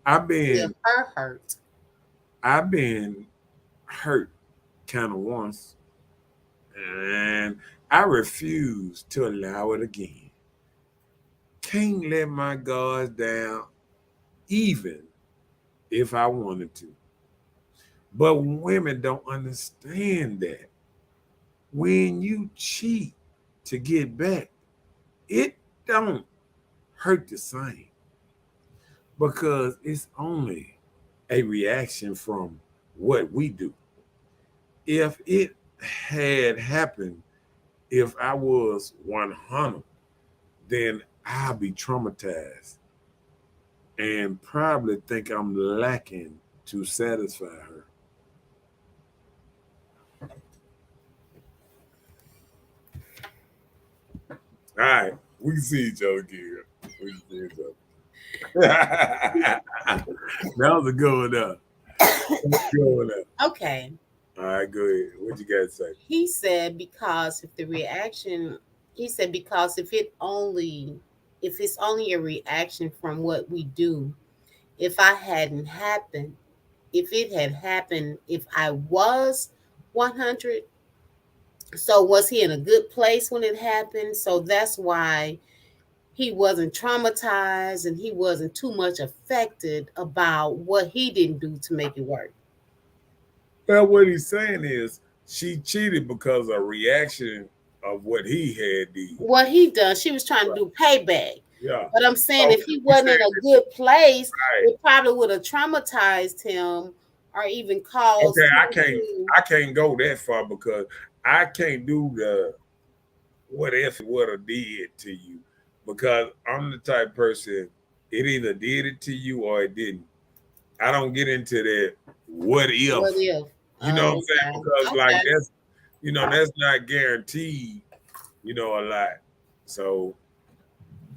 I've Feel been her hurt. I've been hurt kind of once, and I refuse to allow it again. Can't let my guards down, even if I wanted to. But women don't understand that. When you cheat to get back, it don't hurt the same because it's only a reaction from what we do. If it had happened, if I was 100, then I'll be traumatized and probably think I'm lacking to satisfy her. All right, we can see each other again. We can see each other. That was a good one. Good one. Okay. All right, go ahead. What you got to say? He said because if the reaction, he said because if it's only a reaction from what we do, if I hadn't happened, if it had happened, if I was 100, so was he in a good place when it happened? So that's why he wasn't traumatized and he wasn't too much affected about what he didn't do to make it work. Well, what he's saying is she cheated because of reaction of what he had did. What he done, she was trying to do payback. Yeah. But I'm saying So if he wasn't in a good place, right. it probably would have traumatized him or even caused Okay, him to. I can't go that far because I can't do the what if it would have did to you because I'm the type person it either did it to you or it didn't. I don't get into that what if. What if? You know what I'm Oh, saying? okay. Because like Okay. that's not guaranteed, a lot. So,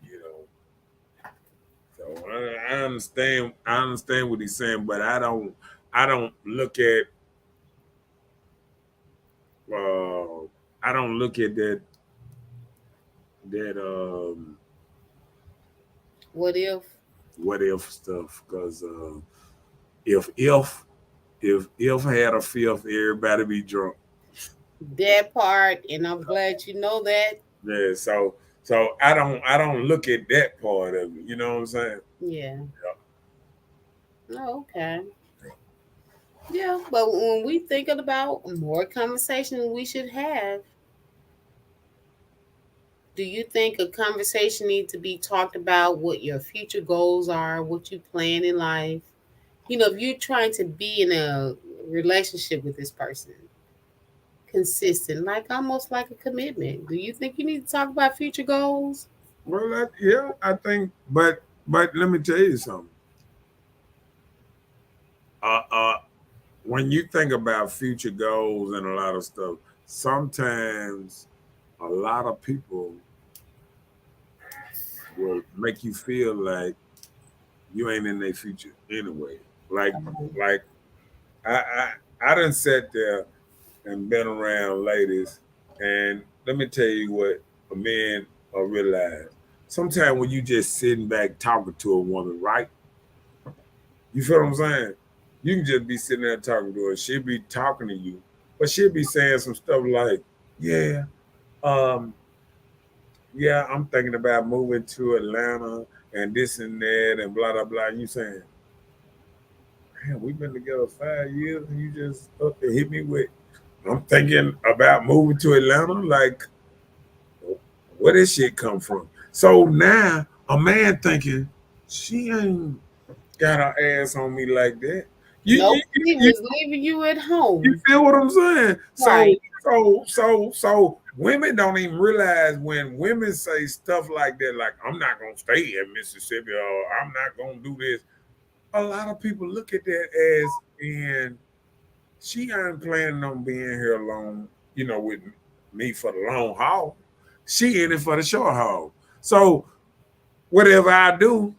you know, so I understand what he's saying, but I don't look at I don't look at that what if stuff because if if if had a fifth, everybody be drunk. That part, and I'm glad you know that. Yeah, so I don't look at that part of it. You know what I'm saying? Yeah. Oh, okay. Yeah, but when we thinking about more conversation we should have, do you think a conversation needs to be talked about what your future goals are, what you plan in life? If you're trying to be in a relationship with this person, consistent, like almost like a commitment, do you think you need to talk about future goals? Well, yeah, I think, but let me tell you something. Uh, uh, when you think about future goals and a lot of stuff, sometimes a lot of people will make you feel like you ain't in their future anyway. Like, like I done sat there and been around ladies, and let me tell you what a man realize. Sometimes when you just sitting back talking to a woman, right? You feel what I'm saying? You can just be sitting there talking to her. She'll be talking to you, but she'll be saying some stuff like, "Yeah, um, yeah, I'm thinking about moving to Atlanta and this and that and blah blah blah." And you saying, "Man, we've been together 5 years, and you just up to hit me with, I'm thinking about moving to Atlanta. Like, where this shit come from?" So now a man thinking she ain't got her ass on me like that. You, you, Nope, he you, was leaving you at you home. feel what I'm saying? So, Right. so women don't even realize when women say stuff like that, like I'm not gonna stay in Mississippi or I'm not gonna do this. A lot of people look at that as, and she ain't planning on being here alone, with me for the long haul. She in it for the short haul. So whatever I do,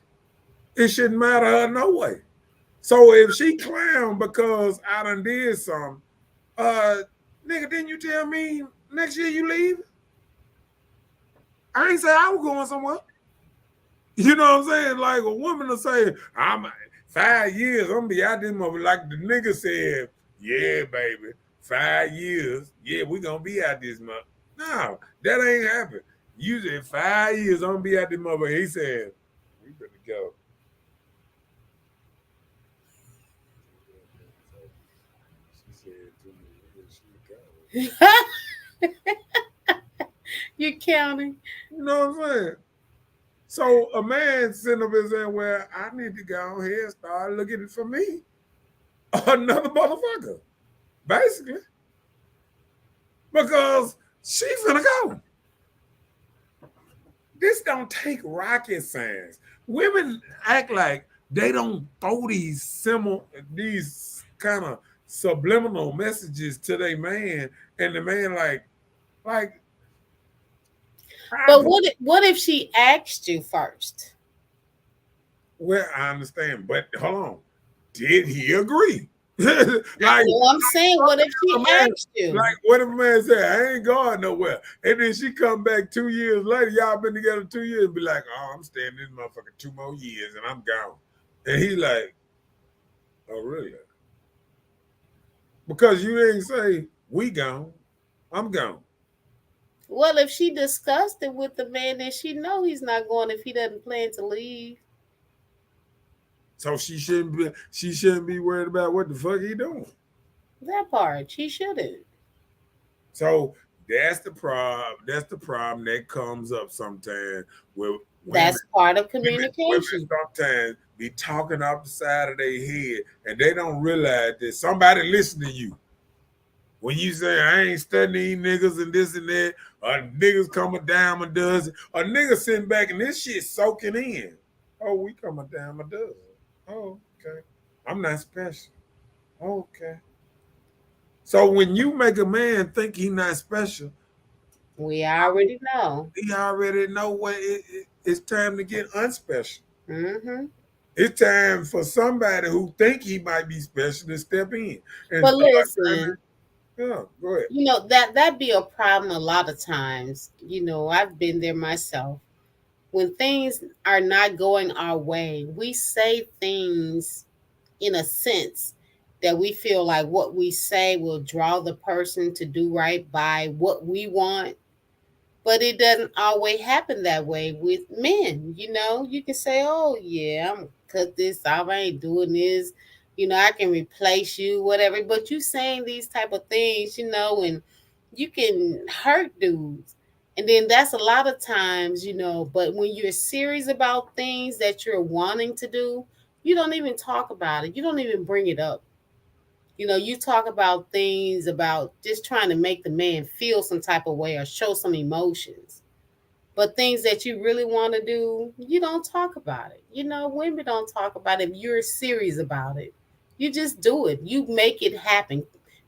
it shouldn't matter her no way. So if she clown because I done did something, uh, nigga, didn't you tell me next year you leave? I ain't say I was going somewhere. You know what I'm saying? Like a woman will say, I'm 5 years, I'm gonna be out this mother. Like the nigga said, yeah, baby, 5 years, yeah, we gonna be out this month. No, that ain't happen. You said 5 years, I'm gonna be out this mother. He said, we better go. She said to me, she go. You counting? You know what I'm saying? So a man sitting up there saying, well, I need to go ahead and start looking for me. Another motherfucker. Basically. Because she finna go. This don't take rocket science. Women act like they don't throw these kind of subliminal messages to their man, and the man like But what if she asked you first? well, I understand, but hold on. Did he agree? Like, I'm saying, what if she asked you? Like, what if a man said, I ain't going nowhere? And then she come back 2 years later, y'all been together 2 years, and be like, oh, I'm staying this motherfucker 2 more years and I'm gone. And he like, oh, really? Because you didn't say, we gone, I'm gone. Well, if she discussed it with the man, then she know he's not going if he doesn't plan to leave. So she shouldn't be worried about what the fuck he doing. That part, she shouldn't. So that's the problem. That's the problem that comes up sometimes with that's part of communication. Women sometimes be talking off the side of their head and they don't realize that somebody listening to you. When you say, I ain't studying these niggas and this and that, or niggas coming down a dozen, a nigga sitting back and this shit soaking in. Oh, we coming down a dozen. Oh, okay. I'm not special. Okay. So when you make a man think he's not special, we already know. He already know what it's time to get unspecial. Mm-hmm. It's time for somebody who think he might be special to step in. And but listen, yeah, go ahead. You know, that'd be a problem a lot of times. You know, I've been there myself. When things are not going our way, we say things in a sense that we feel like what we say will draw the person to do right by what we want. But it doesn't always happen that way with men. You know, you can say, oh, yeah, I'm going to cut this off. I ain't doing this. You know, I can replace you, whatever. But you saying these type of things, you know, and you can hurt dudes. And then that's a lot of times, you know, but when you're serious about things that you're wanting to do, you don't even talk about it. You don't even bring it up. You know, you talk about things about just trying to make the man feel some type of way or show some emotions. But things that you really want to do, you don't talk about it. You know, women don't talk about it. If you're serious about it, you just do it. You make it happen.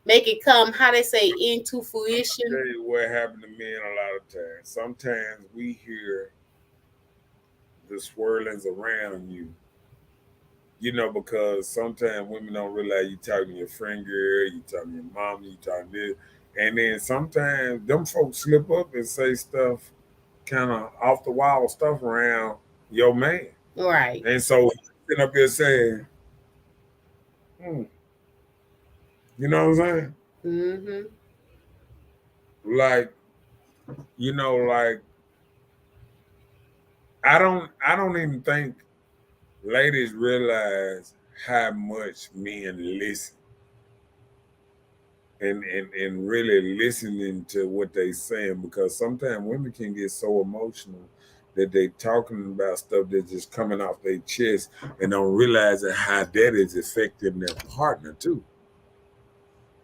Make it come, how they say, into fruition. I'll tell you what happened to men a lot of times. Sometimes we hear the swirlings around you. You know, because sometimes women don't realize you talking to your friend girl, you talking to your mom, you talking this. And then sometimes them folks slip up and say stuff kind of off the wall stuff around your man. Right. And so sitting up here saying, you know what I'm saying? Mm-hmm. Like, you know, like I don't even think ladies realize how much men listen and really listening to what they saying, because sometimes women can get so emotional that they talking about stuff that's just coming off their chest and don't realize how that is affecting their partner too.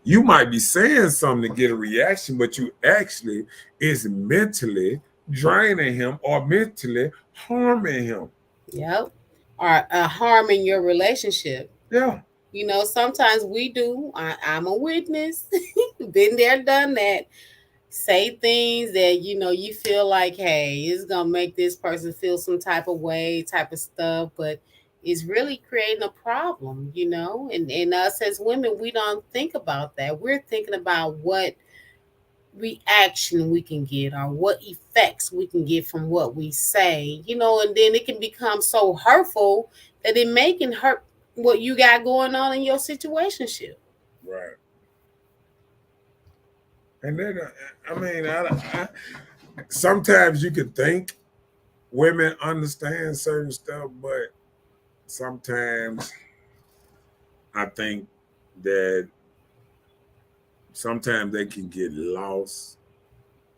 You might be saying something to get a reaction, but you actually is mentally draining him or mentally harming him. Yep. Or harming your relationship. Yeah. You know, sometimes we do. I'm a witness. Been there, done that. Say things that, you know, you feel like, hey, it's going to make this person feel some type of way, type of stuff. But it's really creating a problem, you know. And us as women, we don't think about that. We're thinking about what reaction we can get or what effects we can get from what we say, and then it can become so hurtful that it may can hurt what you got going on in your situationship. Right. And then, I sometimes you can think women understand certain stuff, but sometimes I think that sometimes they can get lost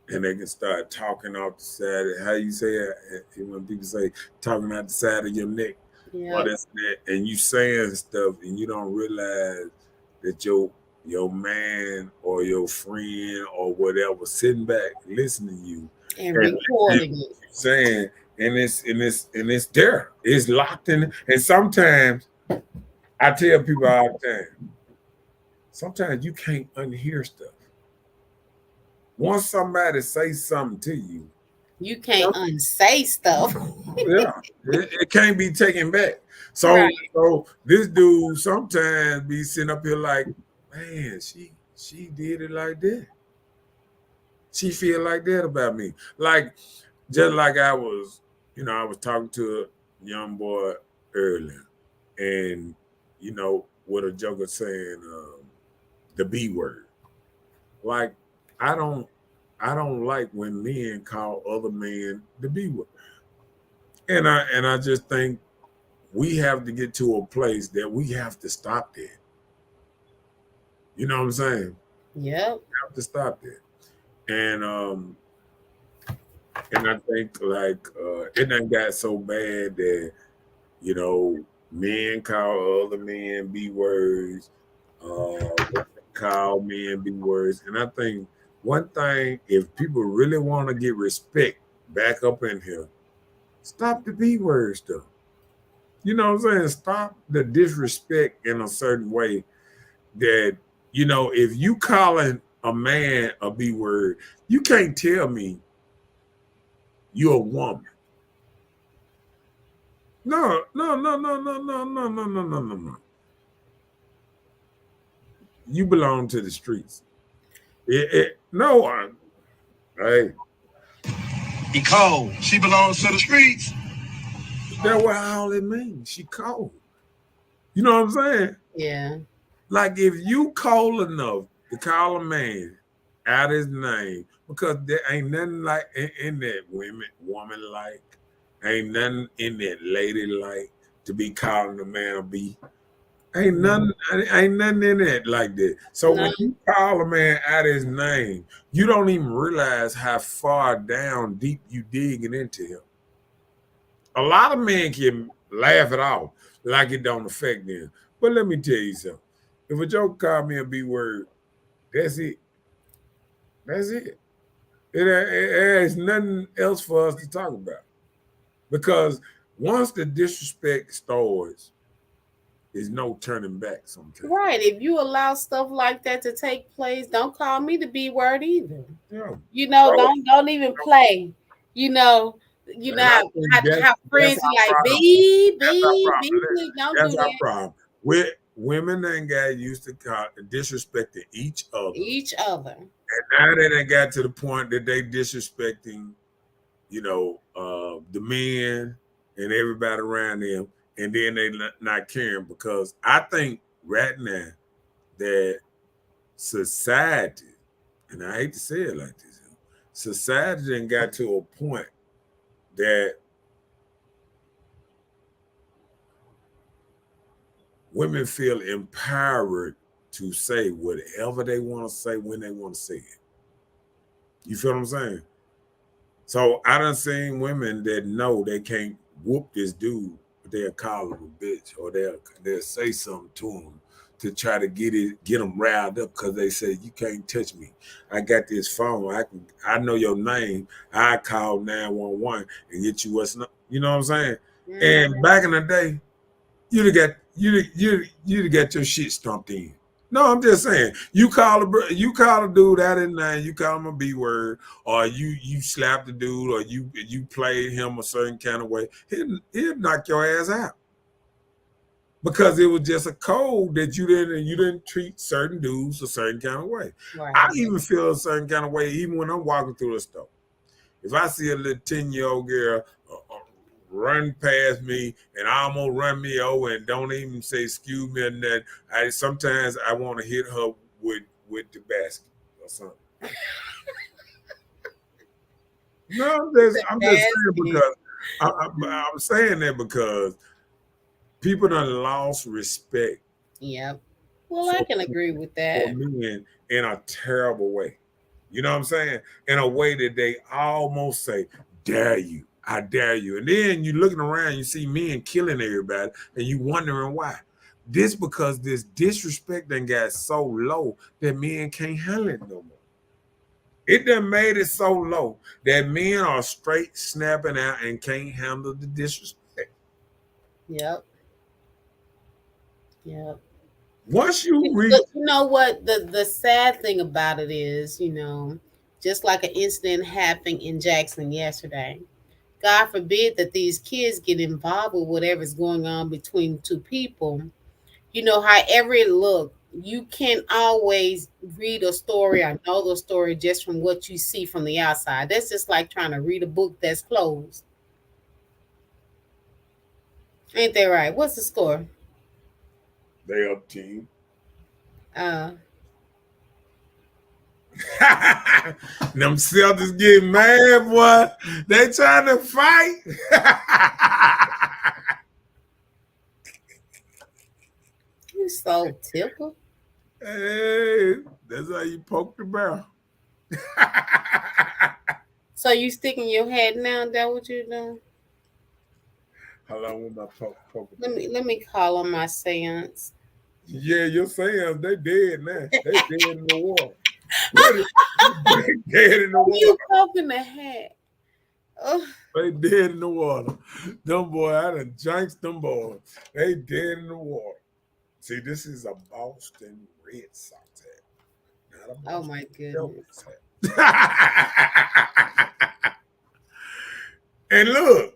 and they can start talking off the side. How you say it when people say talking out the side of your neck, or this and that, and you saying stuff and you don't realize that your man or your friend or whatever sitting back listening to you and recording it, saying, and it's there, it's locked in. And sometimes I tell people all the time, sometimes you can't unhear stuff. Once somebody says something to you, you can't unsay stuff. Yeah, it can't be taken back. So, Right. So this dude sometimes be sitting up here like, man, she did it like that. She feel like that about me. Like, just like I was talking to a young boy earlier, and with a joker saying the B word. Like, I don't like when men call other men the B word. And I just think we have to get to a place that we have to stop that. You know what I'm saying? Yep. We have to stop that. And I think like it done got so bad that men call other men B words, call men B words. And I think one thing, if people really want to get respect back up in here, stop the B word stuff. You know what I'm saying? Stop the disrespect in a certain way that, if you calling a man a B word, you can't tell me you're a woman. No. You belong to the streets. Hey. He cold. She belongs to the streets. That's what all it means. She cold. You know what I'm saying? Yeah. Like, if you cold enough to call a man out his name, because there ain't nothing like in that woman like, ain't nothing in that lady like to be calling a man a B. Ain't nothing in it like that. So when you call a man out his name, you don't even realize how far down deep you digging into him. A lot of men can laugh it off like it don't affect them. But let me tell you something. If a joke call me a B word, that's it. That's it. It has nothing else for us to talk about. Because once the disrespect starts, there's no turning back sometimes. Right. If you allow stuff like that to take place, don't call me the B word either. Yeah. Don't even play. How friends like B, don't do that. Problem. Women ain't got used to disrespecting each other. And now they done got to the point that they disrespecting, the men and everybody around them, and then they not caring. Because I think right now that society, and I hate to say it like this, society done got to a point that women feel empowered to say whatever they want to say when they want to say it. You feel what I'm saying? So I done seen women that know they can't whoop this dude, but they'll call him a bitch, or they'll say something to him to try to get them riled up, because they say, you can't touch me. I got this phone. I know your name. I call 911 and get you what's not. You know what I'm saying? Mm-hmm. And back in the day, you'd have got your shit stomped in. No, I'm just saying, you call a dude out in name, you call him a B word, or you slap the dude, or you play him a certain kind of way, he'll knock your ass out. because it was just a code that you didn't treat certain dudes a certain kind of way. Right. I even feel a certain kind of way even when I'm walking through the store. If I see a little 10-year-old girl run past me and almost run me over and don't even say excuse me or nothing, sometimes I want to hit her with the basket or something. No, I'm just saying because I'm saying that because people done lost respect. Yep. Well, I can agree with that. For men in a terrible way. You know what I'm saying? In a way that they almost say, dare you, I dare you. And then you looking around, you see men killing everybody, and you wondering why. This because this disrespect done got so low that men can't handle it no more. It done made it so low that men are straight snapping out and can't handle the disrespect. Yep. Yep. Once you read, but you know what the sad thing about it is, just like an incident happened in Jackson yesterday. God forbid that these kids get involved with whatever's going on between two people. However it look, you can't always read a story or know the story just from what you see from the outside. That's just like trying to read a book that's closed. Ain't that right? What's the score? They up team. Uh Them Celtics getting mad, boy. They trying to fight. You so typical. Hey, that's how you poke the barrel. So you sticking your head now? That what you doing? How long with my poke? Let me call on my seance. Yeah, your seance, they dead now. They dead in the water. They dead in the water. You poking the head. Oh. They dead in the water. Them boy, I done jinxed them boys. They dead in the water. See, this is a Boston Red Sox hat. Not a Boston My goodness. Hat. And look,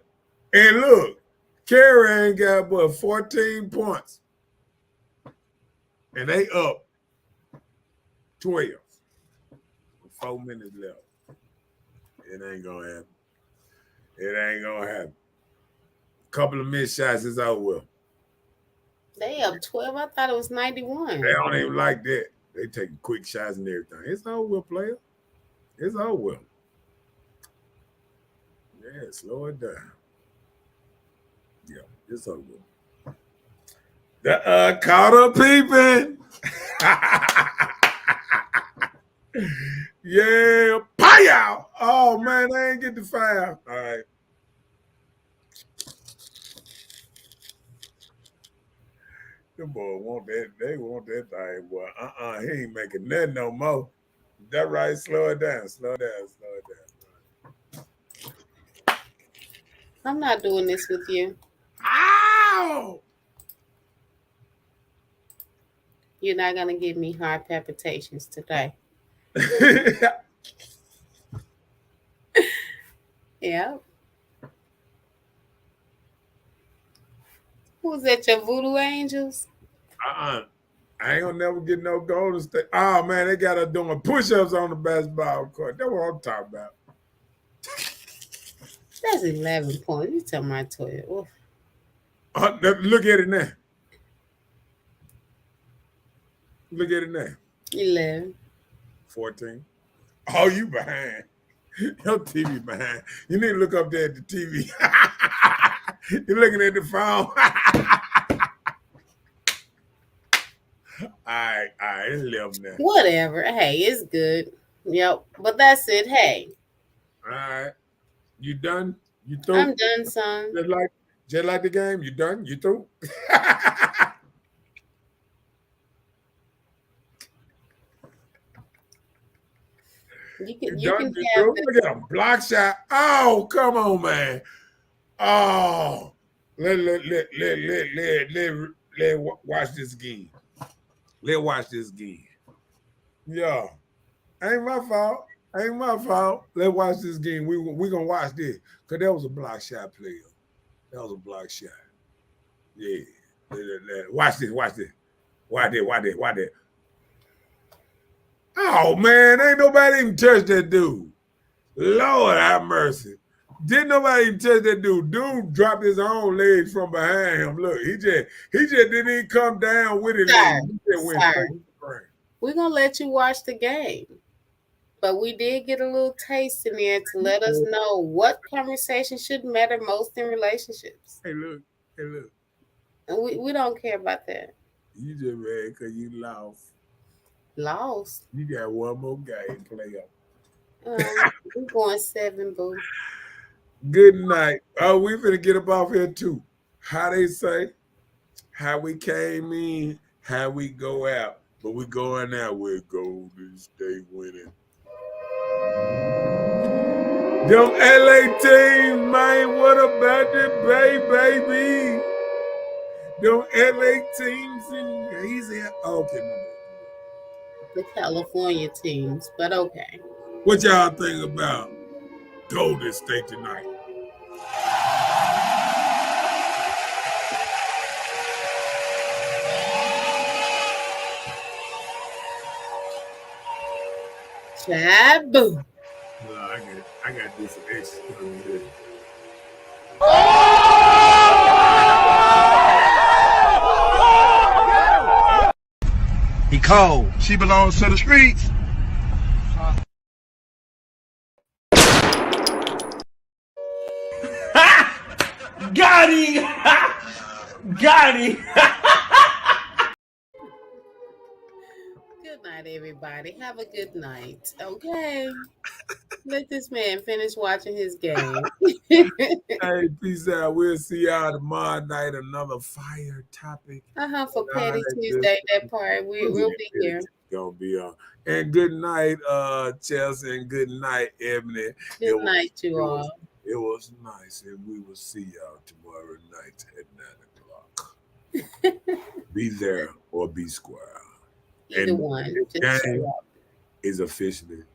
Kerry ain't got but 14 points. And they up 12 with 4 minutes left. It ain't gonna happen. It ain't gonna happen. Couple of missed shots is over with. They up 12. I thought it was 91. They don't even like that. They take quick shots and everything. It's over with, player. It's over with. Yeah, slow it down. Yeah, it's over with. The caught up peeping. Yeah, pow! Oh man, I ain't get the foul. All right. Them boys want that. They want that thing, boy. He ain't making nothing no more. That right? Slow it down. Slow it down. I'm not doing this with you. Ow! You're not gonna give me heart palpitations today. Yeah. Who's that? Your voodoo angels? I ain't gonna never get no Golden State. Oh man, they got us doing push-ups on the basketball court. That's what I'm talking about. That's 11 points. You tell my 12. Look at it now. Look at it now. 11. 14. Oh, you behind. Your TV behind. You need to look up there at the TV. You're looking at the phone. All right, it's 11 now. Whatever. Hey, it's good. Yep. But that's it. Hey. All right. You done? You through? I'm done, son. Just like the game. You done? You through? You can have look at a block shot. Oh, come on, man. Oh, let watch this game. Let's watch this game. Yeah, ain't my fault. Let's watch this game. We gonna watch this because that was a block shot player. That was a block shot. Yeah. Watch this. Watch this. Oh man, ain't nobody even touched that dude. Lord have mercy. Didn't nobody even touch that dude. Dude dropped his own legs from behind him. Look, he just didn't even come down with his legs. He just went straight to the ground. We're gonna let you watch the game. But we did get a little taste in there to let us know what conversation should matter most in relationships. Hey, look. And we don't care about that. You just mad because you lost. Lost. You got one more game to play up. We're going 7, boo. Good night. Oh, we finna get up off here too. How they say, how we came in, how we go out. But we going out with Golden State winning. Them LA teams, man, what about the baby? Them LA teams, he's in. Okay, my bad. The California teams, but okay. What y'all think about Golden State tonight? Shabu. I got to do some extra stuff here. He cold. She belongs to the streets. Got him! Got him! Good night, everybody. Have a good night. Okay. Let this man finish watching his game. Hey, peace out. We'll see y'all tomorrow night. Another fire topic. For Petty Tuesday, that part. We'll be here. Gonna be on. And good night, Chelsea, and good night, Ebony. Good night, you all. It was nice, and we will see y'all tomorrow night at 9 o'clock. Be there or be square. Either one. Just show up. Is officially